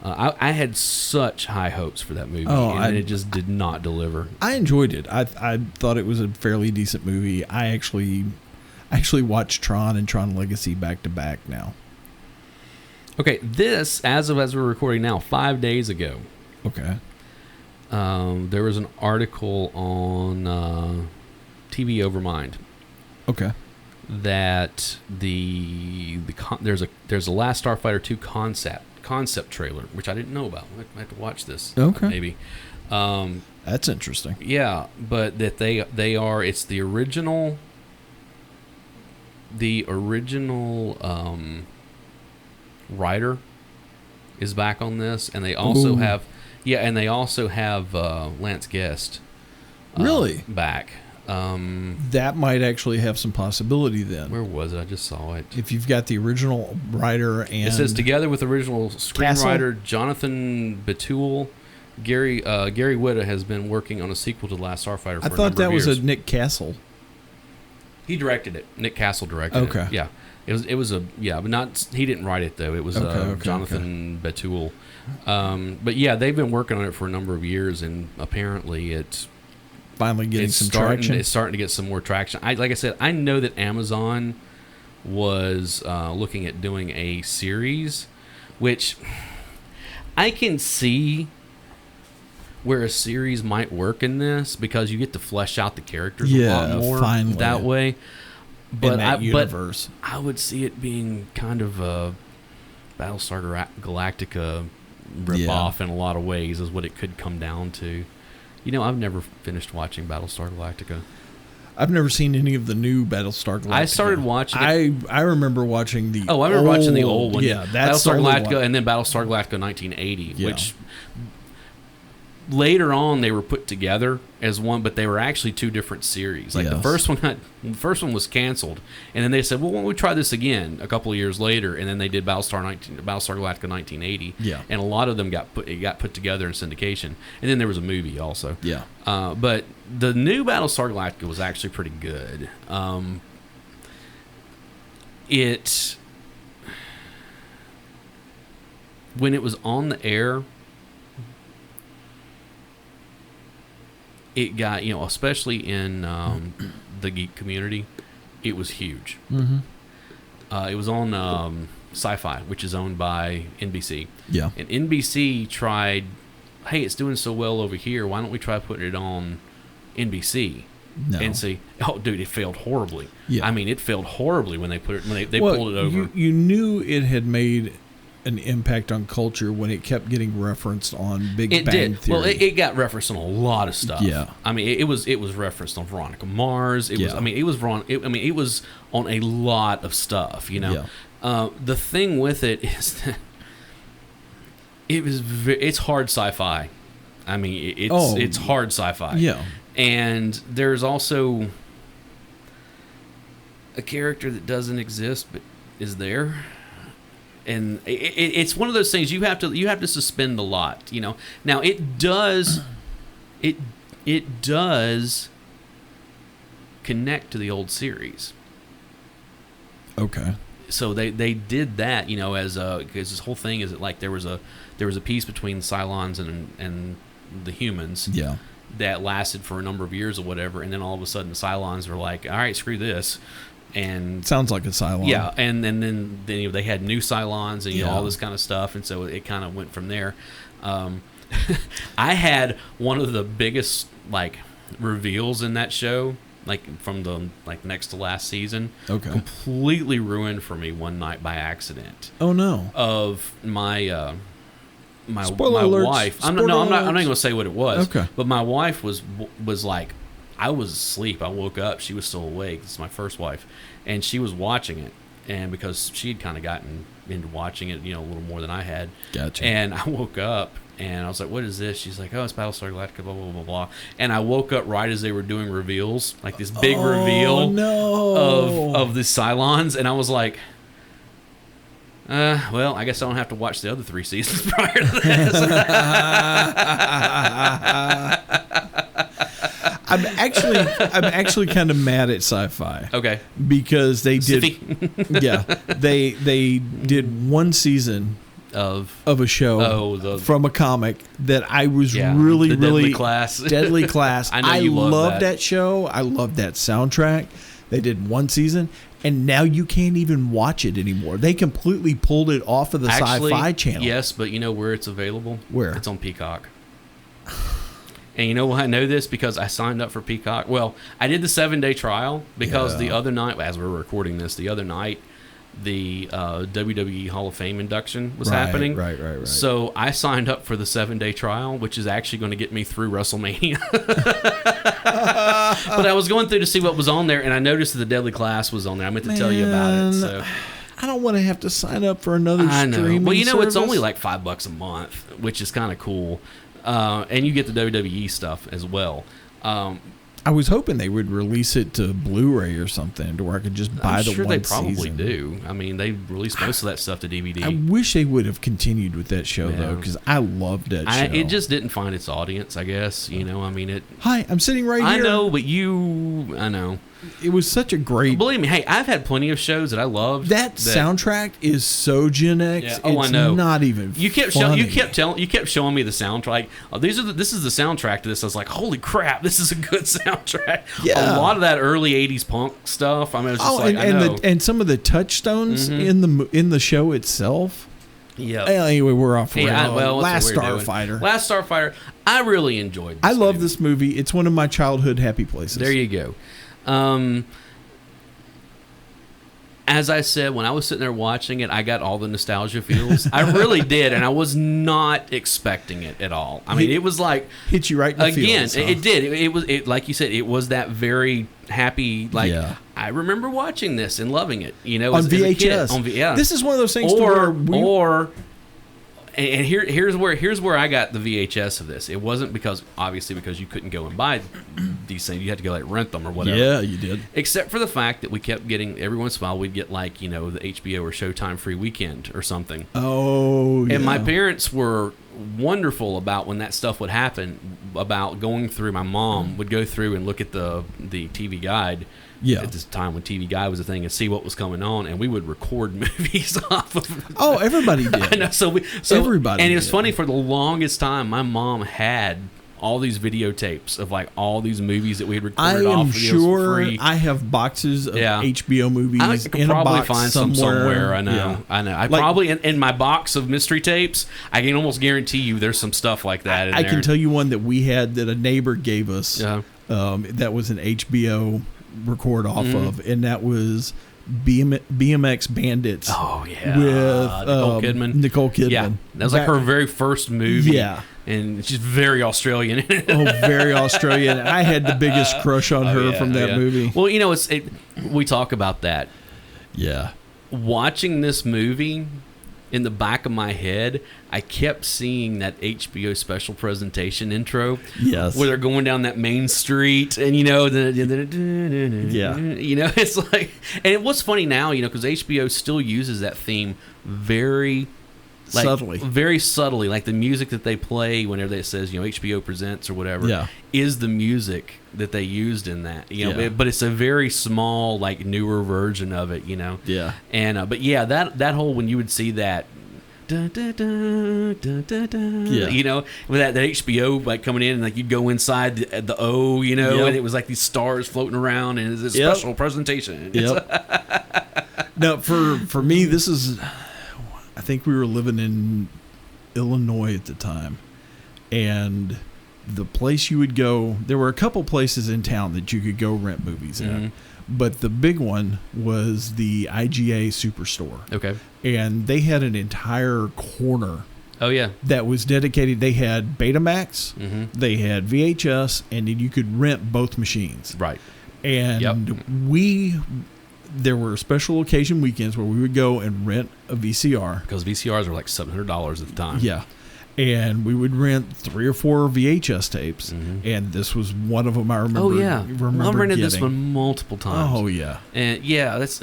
I had such high hopes for that movie, and it just did not deliver. I enjoyed it. I thought it was a fairly decent movie. I actually watched Tron and Tron Legacy back to back now. Okay, this, as we're recording now, 5 days ago. Okay. There was an article on TV Overmind. Okay. That there's a Last Starfighter 2 concept trailer, which I didn't know about. I have to watch this. Okay. Maybe. That's interesting. Yeah, but that it's the original. Writer is back on this, and they also have Lance Guest really back. That might actually have some possibility then. Where was it? I just saw it. If you've got the original writer and... It says, together with original screenwriter Jonathan Betul, Gary Whitta has been working on a sequel to The Last Starfighter for a number of years. I thought that was a Nick Castle. He directed it. Nick Castle directed it. Okay. Yeah. It was but not, he didn't write it though. It was Jonathan Betul. But yeah, they've been working on it for a number of years, and apparently it's finally getting some traction. It's starting to get some more traction. Like I said, I know that Amazon was looking at doing a series, which I can see where a series might work in this, because you get to flesh out the characters a lot more that way. But universe. I would see it being kind of a Battlestar Galactica ripoff in a lot of ways, is what it could come down to. I've never finished watching Battlestar Galactica. I've never seen any of the new Battlestar Galactica. I started watching it. I remember watching the I remember watching the old one. Yeah, that's Battlestar Galactica, and then Battlestar Galactica 1980, which later on they were put together as one, but they were actually two different series. Like the first one was canceled, and then they said, well, why don't we try this again a couple of years later, and then they did Battlestar Galactica 1980. And a lot of them got put together in syndication, and then there was a movie also. But the new Battlestar Galactica was actually pretty good. When it was on the air, it got, especially in the geek community, it was huge. Mm-hmm. It was on Sci-Fi, which is owned by NBC. Yeah. And NBC tried, hey, it's doing so well over here, why don't we try putting it on NBC? No. And see, oh, dude, it failed horribly. Yeah. I mean, it failed horribly when they pulled it over. You knew it had made an impact on culture when it kept getting referenced on Big Bang Theory. Well, it got referenced on a lot of stuff. Yeah. I mean, it was referenced on Veronica Mars. It was on a lot of stuff. Yeah. The thing with it is that it's hard sci-fi. I mean, it's hard sci-fi. Yeah. And there's also a character that doesn't exist but is there. and it's one of those things you have to suspend a lot. Now it does connect to the old series. Okay. So they did that, as because this whole thing is that like there was a peace between the Cylons and the humans. Yeah. That lasted for a number of years or whatever, and then all of a sudden the Cylons were like, all right, screw this. And sounds like a Cylon. Yeah, and then they had new Cylons and all this kind of stuff, and so it kind of went from there. I had one of the biggest like reveals in that show, like from the next to last season. Okay. Completely ruined for me one night by accident. Oh no. Of my my alerts. wife. I'm not going to say what it was. Okay. But my wife was like, I was asleep. I woke up. She was still awake. This is my first wife, and she was watching it. And because she had kind of gotten into watching it, a little more than I had. Gotcha. And I woke up and I was like, "What is this?" She's like, "Oh, it's Battlestar Galactica." Blah blah blah blah. And I woke up right as they were doing reveals, like this big reveal of the Cylons, and I was like, well, I guess I don't have to watch the other 3 seasons prior to this. I'm actually kind of mad at Sci-Fi. Okay. Because they did they did 1 season of a show from a comic that I was really Deadly Class. Deadly Class. I know you loved that show. I loved that soundtrack. They did 1 season. And now you can't even watch it anymore. They completely pulled it off of the Sci-Fi channel. Yes, but you know where it's available? Where? It's on Peacock. And you know why I know this? Because I signed up for Peacock. Well, I did the 7-day trial because the other night, as we're recording this, the WWE Hall of Fame induction was happening. Right. So I signed up for the 7-day trial, which is actually going to get me through WrestleMania. But I was going through to see what was on there, and I noticed that the Deadly Class was on there. I meant to tell you about it. So I don't want to have to sign up for another streaming Well, service. It's only like $5 a month, which is kind of cool. And you get the WWE stuff as well. I was hoping they would release it to Blu-ray or something to where I could just buy the one season. I'm sure they probably do. I mean, they released most of that stuff to DVD. I wish they would have continued with that show, though, because I loved that show. It just didn't find its audience, I guess. I mean, it... Hi, I'm sitting right here. I know, but I know. It was such a great... Believe me, hey, I've had plenty of shows that I loved. That soundtrack is so Gen X. Yeah. Oh, I know. Not even you kept showing me the soundtrack. This is the soundtrack to this. I was like, holy crap, this is a good soundtrack. Yeah. A lot of that early '80s punk stuff. I mean, it was just and some of the touchstones in the show itself. Yeah. Anyway, we're off. Last Starfighter. Last Starfighter. I really enjoyed. I love this movie. It's one of my childhood happy places. There you go. As I said, when I was sitting there watching it, I got all the nostalgia feels. I really did, and I was not expecting it at all. I mean, it was like hit you right in the feels. It did. It was like you said. It was that very happy. I remember watching this and loving it. On VHS. This is one of those things. And here's where I got the VHS of this. It wasn't because you couldn't go and buy these things. You had to go rent them or whatever. Yeah, you did. Except for the fact that we kept getting every once in a while we'd get the HBO or Showtime free weekend or something. Oh, yeah. And my parents were wonderful about when that stuff would happen. About going through, my mom would go through and look at the TV guide. Yeah. At this time when TV Guide was a thing and see what was going on, and we would record movies off of. Oh, everybody did. I know. So everybody. And it was funny, for the longest time, my mom had all these videotapes of all these movies that we had recorded off. I am sure I have boxes of HBO movies. I could in probably a box find some somewhere. I know. Yeah. I know. I probably in my box of mystery tapes. I can almost guarantee you there's some stuff like that in there. I can tell you one that we had that a neighbor gave us. That was an HBO record off of, and that was BMX Bandits. Oh yeah, with Nicole Kidman. Yeah, that was her very first movie. Yeah, and she's very Australian. Oh, very Australian. I had the biggest crush on her from that movie. Well, we talk about that. Yeah, watching this movie in the back of my head, I kept seeing that HBO special presentation intro. Yes. Where they're going down that main street, and it's like, and what's funny now, because HBO still uses that theme very subtly, like the music that they play whenever it says HBO presents or whatever is the music that they used in that, but it's a very small, like, newer version of it, and but that whole, when you would see that with that HBO like coming in, and like you'd go inside the O, and it was like these stars floating around, and it's a special presentation. Now for me, this is, I think we were living in Illinois at the time, and the place you would go, there were a couple places in town that you could go rent movies at, but the big one was the IGA Superstore. Okay. And they had an entire corner. Oh, yeah. That was dedicated. They had Betamax, they had VHS, and then you could rent both machines. Right. And there were special occasion weekends where we would go and rent a VCR. Because VCRs were like $700 at the time. Yeah. And we would rent 3 or 4 VHS tapes, and this was one of them. I remember. Oh yeah, I've rented this one multiple times. Oh yeah, and that's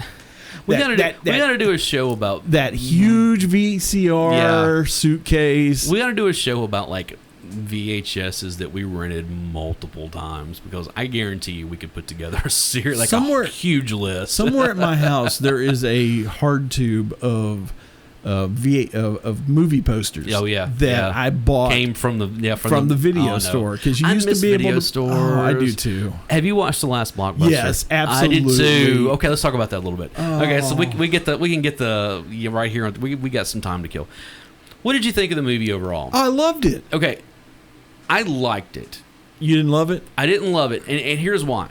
we gotta do a show about that huge VCR suitcase. We gotta do a show about like VHSs that we rented multiple times, because I guarantee you we could put together a series, a huge list. Somewhere at my house there is a hard tube of movie posters. Oh yeah, that I bought came from the video store, because you used to be able to. Stores. Oh, I do too. Have you watched the last Blockbuster? Yes, absolutely. I did too. Okay, let's talk about that a little bit. Okay, so we can get the right here. We got some time to kill. What did you think of the movie overall? I loved it. Okay, I liked it. You didn't love it? I didn't love it, and here's why.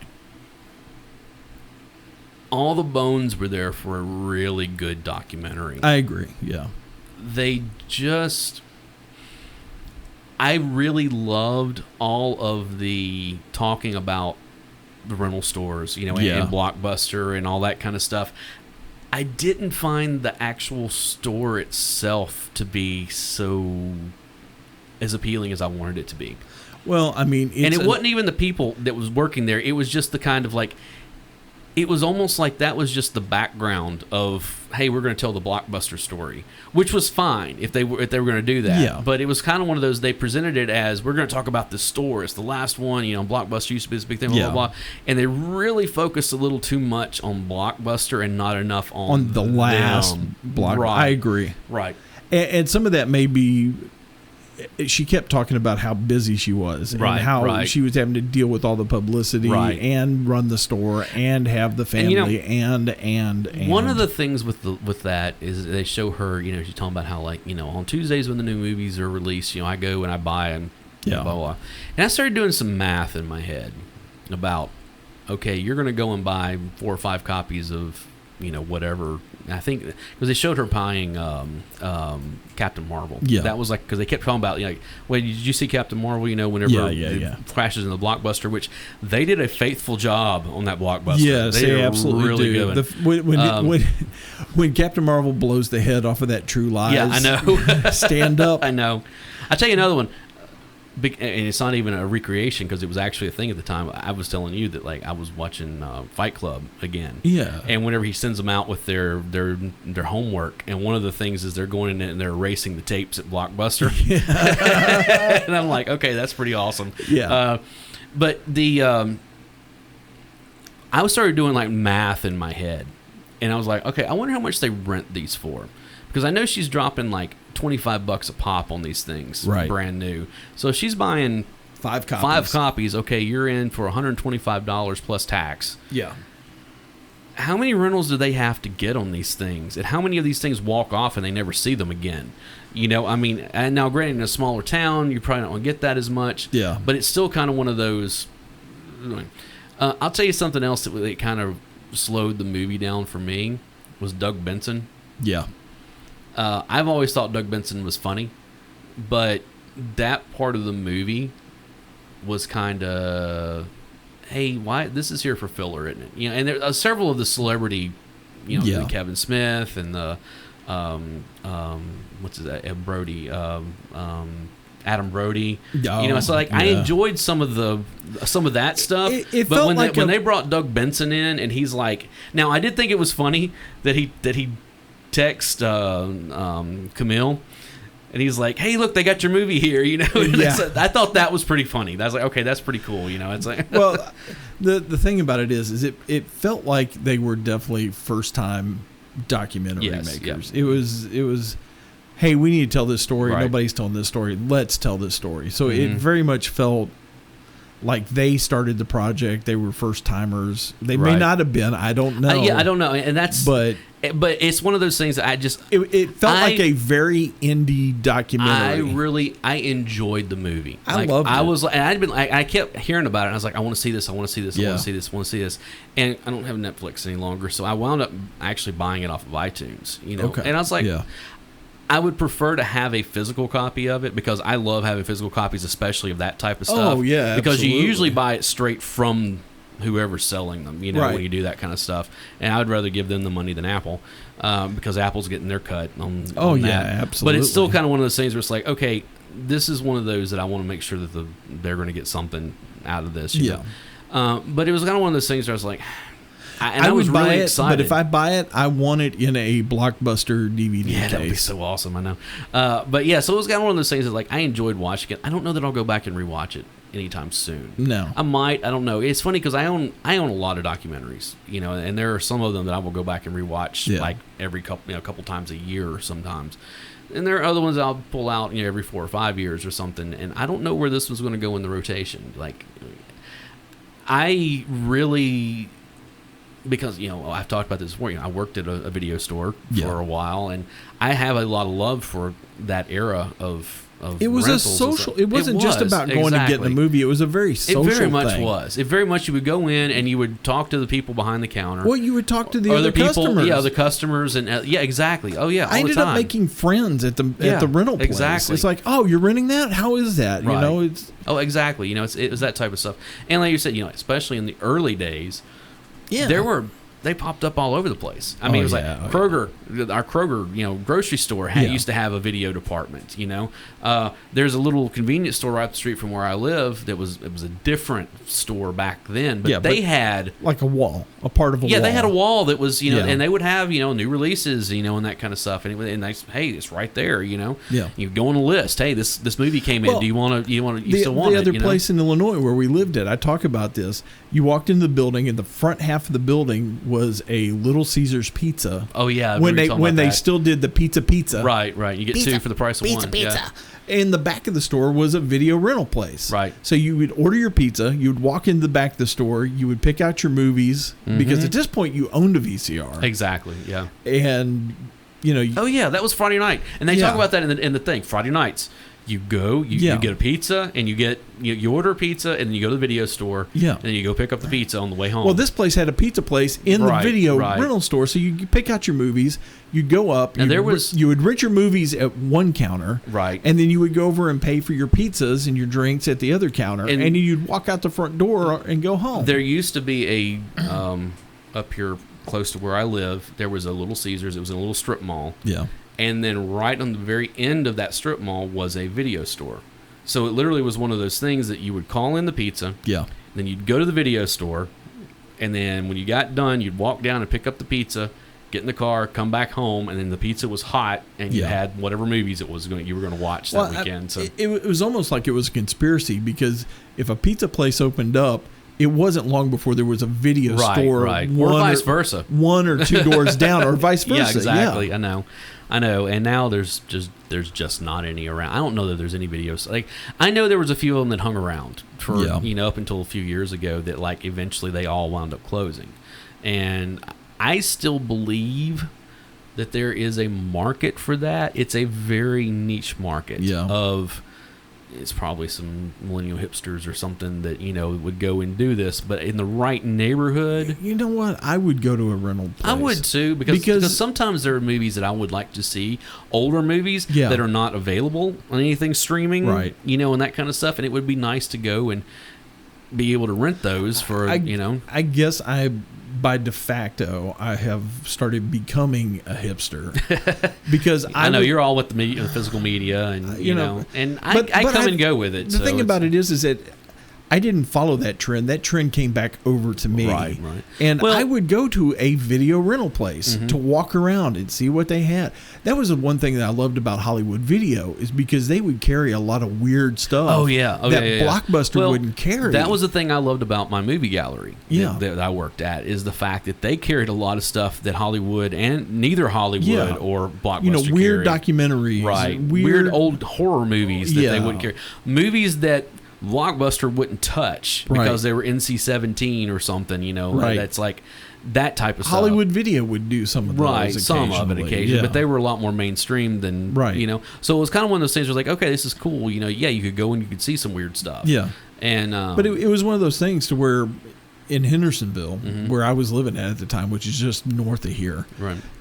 All the bones were there for a really good documentary. I agree, yeah. I really loved all of the talking about the rental stores, and Blockbuster and all that kind of stuff. I didn't find the actual store itself to be so as appealing as I wanted it to be. Well, I mean, it wasn't even the people that was working there. It was just the kind of like, it was almost like that was just the background of, hey, we're going to tell the Blockbuster story, which was fine if they were going to do that. Yeah. But it was kind of one of those, they presented it as, we're going to talk about this store. It's the last one, Blockbuster used to be this big thing, blah, blah, blah. And they really focused a little too much on Blockbuster and not enough on the last Blockbuster. Right. I agree. Right. And some of that may be, she kept talking about how busy she was, and how she was having to deal with all the publicity and run the store and have the family and one of the things with that is they show her, she's talking about how, like, on Tuesdays when the new movies are released, I go and I buy them, blah, blah, blah. And I started doing some math in my head about, okay, you're going to go and buy 4 or 5 copies of, whatever. I think because they showed her buying Captain Marvel. Yeah, that was like, because they kept talking about, like, wait, did you see Captain Marvel? Whenever it crashes in the Blockbuster, which they did a faithful job on that Blockbuster. Yes, they absolutely really do. When Captain Marvel blows the head off of that True Lies, I know. Stand up. I know. I'll tell you another one. And it's not even a recreation, because it was actually a thing at the time. I was telling you that, like, I was watching Fight Club again. Yeah. And whenever he sends them out with their homework, and one of the things is they're going in and they're erasing the tapes at Blockbuster. Yeah. And I'm like, okay, that's pretty awesome. Yeah. But I started doing like math in my head, and I was like, okay, I wonder how much they rent these for, because I know she's dropping like $25 a pop on these things, brand new. So if she's buying 5 copies. 5 copies, okay, you're in for $125 plus tax. Yeah. How many rentals do they have to get on these things? And how many of these things walk off and they never see them again? I mean, and now granted, in a smaller town, you probably don't want to get that as much. Yeah. But it's still kind of one of those. I'll tell you something else that kind of slowed the movie down for me was Doug Benson. Yeah. I've always thought Doug Benson was funny, but that part of the movie was kind of, hey, why this is here for filler, isn't it? And there are several of the celebrity, the Kevin Smith and the what's that? Brody. Adam Brody, Oh, so like I enjoyed some of that stuff. It but felt when like when they brought Doug Benson in, and he's like, now I did think it was funny that he texted Camille, and he's like, "Hey, look, they got your movie here," I thought that was pretty funny. I was like, okay, that's pretty cool. It's like, well, the thing about it is it felt like they were definitely first time documentary makers. Yep. It was. Hey, we need to tell this story. Right. Nobody's telling this story. Let's tell this story. So it very much felt like they started the project. They were first timers. They may not have been. I don't know. I don't know. And that's but it's one of those things that I just it felt like a very indie documentary. I enjoyed the movie. I loved it. I was, and I kept hearing about it. And I was like, I want to see this. I want to see this. I want to see this. I want to see this. And I don't have Netflix any longer, so I wound up actually buying it off of iTunes. Okay. And I was like, I would prefer to have a physical copy of it because I love having physical copies, especially of that type of stuff. Oh, yeah, because absolutely. you usually buy it straight from whoever's selling them, right. when you do that kind of stuff. And I would rather give them the money than Apple because Apple's getting their cut on that. Absolutely. But it's still kind of one of those things where it's like, okay, this is one of those that I want to make sure that they're going to get something out of this. You know? But it was kind of one of those things where I was like... I was buy really it, excited. but if I buy it, I want it in a Blockbuster DVD case. Yeah, that'd be so awesome. I know. But yeah, so it was kind of one of those things that like I enjoyed watching it. I don't know that I'll go back and rewatch it anytime soon. No, I might. I don't know. It's funny because I own a lot of documentaries, and there are some of them that I will go back and rewatch like every couple times a year or sometimes. And there are other ones I'll pull out every 4 or 5 years or something. And I don't know where this was going to go in the rotation. Like, I really. Because I've talked about this before. I worked at a video store for a while, and I have a lot of love for that era of it was a social. It wasn't just about going and getting a movie. It was a very social thing. It very much was. It very much you would go in and you would talk to the people behind the counter. Well, you would talk to the other people, customers. Yeah, the customers, and exactly. Oh yeah, I ended up making friends at the rental place. Exactly. It's like, oh, you're renting that? How is that? Right. It's exactly. It was that type of stuff. And like you said, especially in the early days. Yeah, they popped up all over the place. I mean, it was like Kroger, our Kroger, grocery store used to have a video department. There's a little convenience store right up the street from where I live. It was a different store back then, but they had like a wall, a part of a wall. Yeah, they had a wall that was and they would have new releases, and that kind of stuff. And hey, it's right there. You go on a list. Hey, this movie came in. Do you want to? You still want it? The other place in Illinois where we lived at, I talk about this. You walked into the building, and the front half of the building was a Little Caesars Pizza. Oh yeah, when they still did the pizza. Right. You get two for the price of one. Pizza. And the back of the store was a video rental place. Right. So you would order your pizza. You would walk into the back of the store. You would pick out your movies because at this point you owned a VCR. Exactly. Yeah. And that was Friday night, and they talk about that in the thing. Friday nights. You go, you get a pizza, and you order a pizza, and then you go to the video store, and then you go pick up the pizza on the way home. Well, this place had a pizza place in the video rental store, so you pick out your movies, you'd go up, and you would rent your movies at one counter, right, and then you would go over and pay for your pizzas and your drinks at the other counter, and you'd walk out the front door and go home. There used to be a up here close to where I live, there was a Little Caesars. It was in a little strip mall. Yeah. And then right on the very end of that strip mall was a video store. So it literally was one of those things that you would call in the pizza. Yeah. Then you'd go to the video store. And then when you got done, you'd walk down and pick up the pizza, get in the car, come back home, and then the pizza was hot, and you had whatever movies you were going to watch that weekend. So it was almost like it was a conspiracy, because if a pizza place opened up, it wasn't long before there was a video store. Right. Or vice versa. 1 or 2 doors down, or vice versa. Yeah, exactly. Yeah. I know, and now there's just not any around. I don't know that there's any videos. Like, I know there was a few of them that hung around for up until a few years ago that like eventually they all wound up closing, and I still believe that there is a market for that. It's a very niche market of. It's probably some millennial hipsters or something that would go and do this, but in the right neighborhood. You know what? I would go to a rental place. I would too, because sometimes there are movies that I would like to see, older movies that are not available on anything streaming, right? And that kind of stuff. And it would be nice to go and be able to rent those for I guess I by de facto, I have started becoming a hipster because I know you're all with the physical media, and you know, and I come and go with it. The thing about it is that I didn't follow that trend. That trend came back over to me. Right. And I would go to a video rental place to walk around and see what they had. That was the one thing that I loved about Hollywood Video, is because they would carry a lot of weird stuff. That Blockbuster wouldn't carry. That was the thing I loved about my movie gallery that I worked at, is the fact that they carried a lot of stuff that Hollywood and neither Hollywood or Blockbuster weird carried. Documentaries. Right. Weird old horror movies that they wouldn't carry. Movies that Blockbuster wouldn't touch because they were NC-17 or something, you know. That's like that type of stuff. Hollywood Video would do some of those some of it occasionally, but they were a lot more mainstream than, you know. So it was kind of one of those things where it was like, okay, this is cool, you know. Yeah, you could go and you could see some weird stuff. Yeah. And but it was one of those things to where in Hendersonville, where I was living at the time, which is just north of here,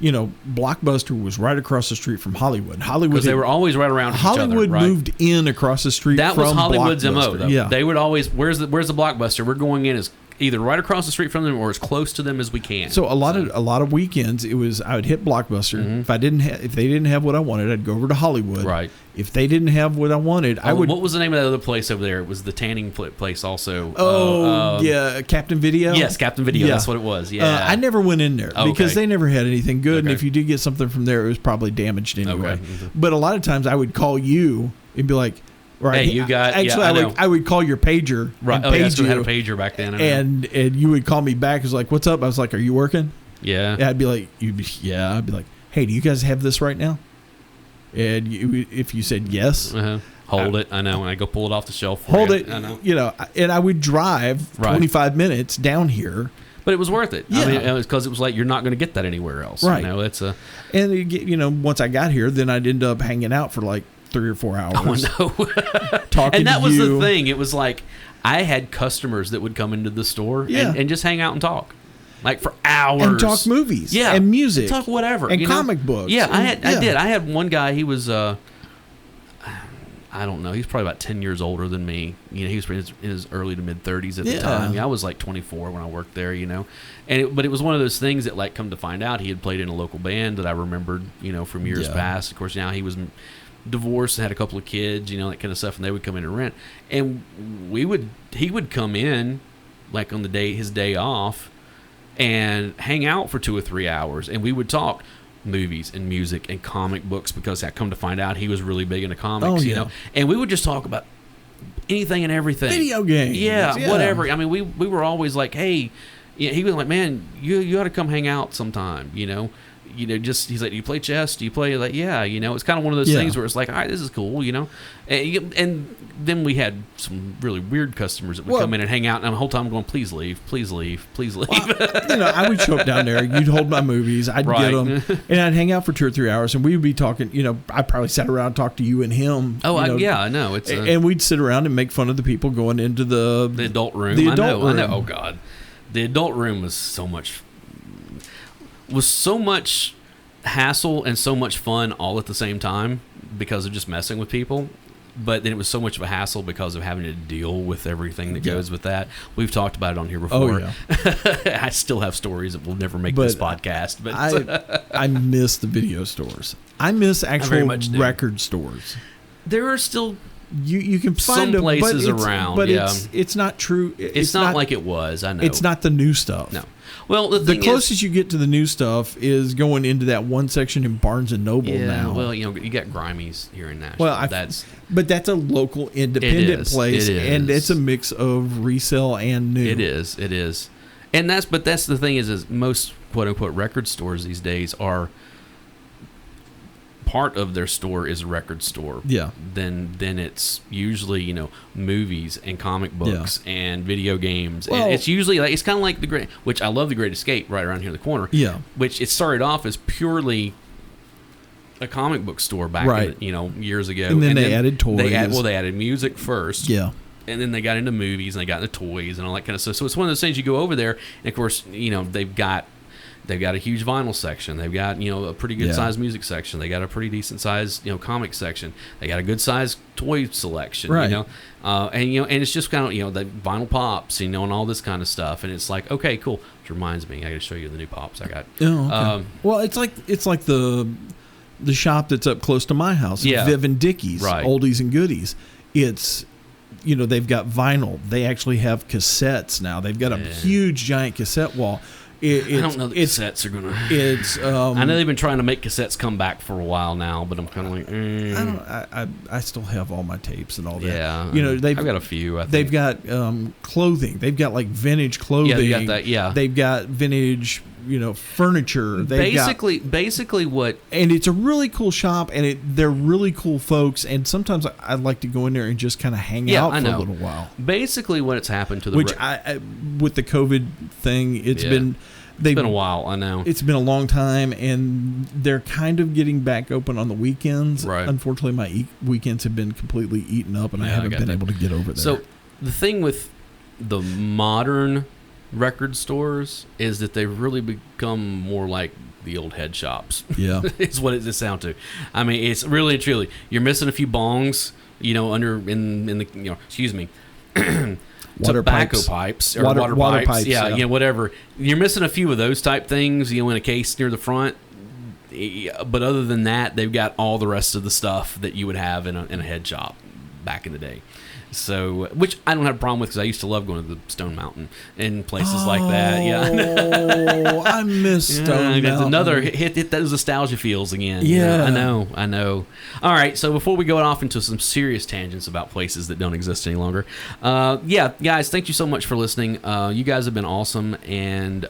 you know, Blockbuster was right across the street from Hollywood. Because they were always right around each other. Hollywood moved in across the street from Blockbuster. That was Hollywood's MO, though. Yeah. They would always, where's the Blockbuster? We're going in as either right across the street from them or as close to them as we can. So a lot of weekends, it was I would hit Blockbuster. If they didn't have what I wanted, I'd go over to Hollywood. Right. If they didn't have what I wanted, I would. What was the name of that other place over there? It was the tanning place also. Captain Video. Yes, Captain Video. Yeah. That's what it was. Yeah. I never went in there because they never had anything good, and if you did get something from there, it was probably damaged anyway. Okay. But a lot of times, I would call you and be like, right. Hey, you got I would call your pager. Right. And page you. I had a pager back then. And you would call me back. It was like, what's up? I was like, are you working? Yeah. And I'd be like, I'd be like, hey, do you guys have this right now? And if you said yes, hold it. I know. And I go pull it off the shelf. Hold it. I know. You know, and I would drive 25 minutes down here. But it was worth it. Yeah. I mean, it was because it was like, you're not going to get that anywhere else. Right. You know, and you know, once I got here, then I'd end up hanging out for like 3 or 4 hours. Oh, no. Talking and that to was you. the thing. It was like, I had customers that would come into the store and just hang out and talk. Like for hours. And talk movies. Yeah. And music. Talk whatever. And comic books. Yeah, I did. I had one guy, he was, I don't know, he was probably about 10 years older than me. You know, he was in his early to mid-30s at the time. I was like 24 when I worked there, you know. But it was one of those things that, like, come to find out, he had played in a local band that I remembered, you know, from years past. Of course, now he was divorced and had a couple of kids, you know, that kind of stuff, and they would come in and rent. And he would come in, like on his day off, and hang out for 2 or 3 hours, and we would talk movies and music and comic books, because I come to find out he was really big into comics, you know, and we would just talk about anything and everything, video games, whatever. I mean, we were always like, hey, he was like, man, you ought to come hang out sometime, you know, just, he's like, do you play chess? Do you play? Like, yeah, you know, it's kind of one of those things where it's like, all right, this is cool, you know, and then we had some really weird customers that would come in and hang out, and the whole time I'm going, please leave, please leave, please leave. Well, you know, I would show up down there, you'd hold my movies, I'd get them, and I'd hang out for 2 or 3 hours, and we'd be talking, you know, I probably sat around and talked to you and him. Oh, I know. It's and we'd sit around and make fun of the people going into the adult room. I know. Oh, God. The adult room was so much hassle and so much fun all at the same time because of just messing with people. But then it was so much of a hassle because of having to deal with everything that goes with that. We've talked about it on here before. Oh, yeah. I still have stories that will never make this podcast. But I miss the video stores. I miss actual record stores. There are still you can find some places around, but it's not true. It's not like it was. I know it's not the new stuff. No. Well, the closest you get to the new stuff is going into that one section in Barnes and Noble now. Well, you know, you got Grimey's here in Nashville. Well, but that's a local independent place, and it's a mix of resale and new. It is, and that's the thing is most quote unquote record stores these days are. Part of their store is a record store. Yeah. Then it's usually, you know, movies and comic books and video games. Well, and it's usually like, it's kind of like which I love, the Great Escape right around here in the corner. Yeah. Which it started off as purely a comic book store back in, you know, years ago. And then they added toys. They added music first. Yeah. And then they got into movies and they got into toys and all that kind of stuff. So it's one of those things, you go over there and of course, you know, they've got a huge vinyl section. They've got, you know, a pretty good sized music section. They got a pretty decent sized, you know, comic section. They got a good sized toy selection, you know, and it's just kind of, you know, the vinyl pops, you know, and all this kind of stuff. And it's like, okay, cool. which reminds me, I got to show you the new pops I got. Oh, okay. Well, it's like the shop that's up close to my house, Viv and Dickie's, oldies and goodies. It's, they've got vinyl. They actually have cassettes now. They've got a huge giant cassette wall. I don't know that cassettes are gonna. I know they've been trying to make cassettes come back for a while now, but I'm kind of like. I still have all my tapes and all that. Yeah, I've got a few. I think. They've got clothing. They've got like vintage clothing. Yeah, they got that. Yeah, they've got vintage. Furniture. Basically what. And it's a really cool shop, and they're really cool folks. And sometimes I'd like to go in there and just kind of hang out for a little while. Basically, what it's happened to the with the COVID thing, it's been a while. I know it's been a long time, and they're kind of getting back open on the weekends. Right. Unfortunately, my weekends have been completely eaten up, and I haven't been able to get over there. So the thing with the modern record stores is that they've really become more like the old head shops. Yeah. It's what it does sound to. I mean, it's really and truly, you're missing a few bongs, in the excuse me, tobacco pipes or water pipes. Yeah, whatever. You're missing a few of those type things, in a case near the front. But other than that, they've got all the rest of the stuff that you would have in a head shop back in the day. So, which I don't have a problem with because I used to love going to the Stone Mountain and places like that. Oh, I miss Stone Mountain. Another hit those nostalgia feels again. Yeah. I know. All right, so before we go off into some serious tangents about places that don't exist any longer, guys, thank you so much for listening. You guys have been awesome, and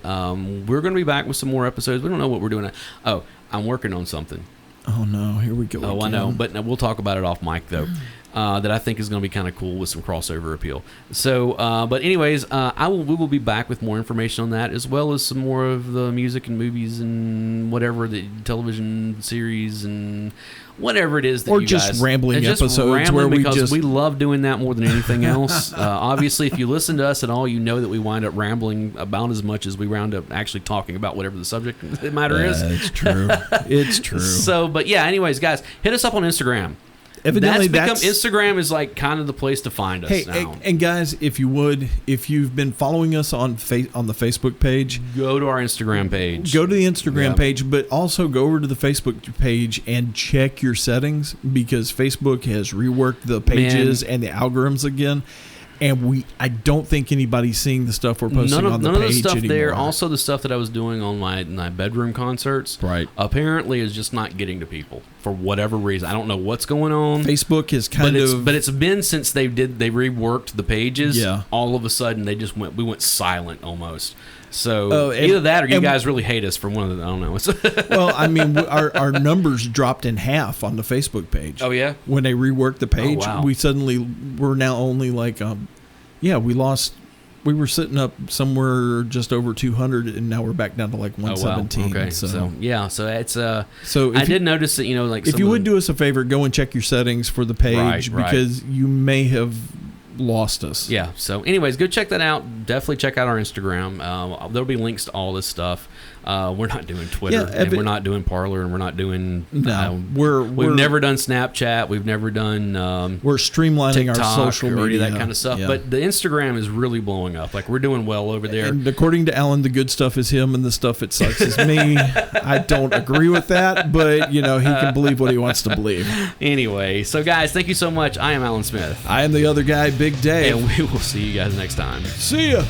we're going to be back with some more episodes. We don't know what we're doing. Oh, I'm working on something. Oh, no, here we go. Oh, again. I know, but we'll talk about it off mic, though. That I think is going to be kind of cool with some crossover appeal. So, but anyways, we will be back with more information on that, as well as some more of the music and movies and whatever, the television series and whatever it is that or you just guys, rambling episodes where we love doing that more than anything else. Obviously, if you listen to us at all, you know that we wind up rambling about as much as we round up actually talking about whatever the subject matter is. It's true. It's true. So, but yeah, anyways, guys, hit us up on Instagram. Evidently, Instagram is like kind of the place to find us now. And guys, if you've been following us on the Facebook page, go to our Instagram page. Go to the Instagram page, but also go over to the Facebook page and check your settings because Facebook has reworked the pages and the algorithms again. And I don't think anybody's seeing the stuff we're posting on the page anymore. None of the stuff there, also the stuff that I was doing on my bedroom concerts, apparently is just not getting to people for whatever reason. I don't know what's going on. Facebook is but it's been since they reworked the pages. Yeah. All of a sudden we went silent almost. So either that or you guys really hate us for one of the, I don't know. Well, I mean, our numbers dropped in half on the Facebook page. Oh, yeah? When they reworked the page, wow. we're now only like, we were sitting up somewhere just over 200, and now we're back down to like 117. Oh, wow. Okay. So it's I did notice that, if you would do us a favor, go and check your settings for the page because you may have lost us. Yeah. So anyways, go check that out. Definitely check out our Instagram. There'll be links to all this stuff. We're not doing Twitter, and we're not doing Parler, and we're not doing. We've never done Snapchat. We've never done. We're streamlining TikTok our social media, that kind of stuff. Yeah. But the Instagram is really blowing up. Like we're doing well over there. And according to Alan, the good stuff is him, and the stuff that sucks is me. I don't agree with that, but he can believe what he wants to believe. Anyway, so guys, thank you so much. I am Alan Smith. I am the other guy, Big Dave, and we will see you guys next time. See ya.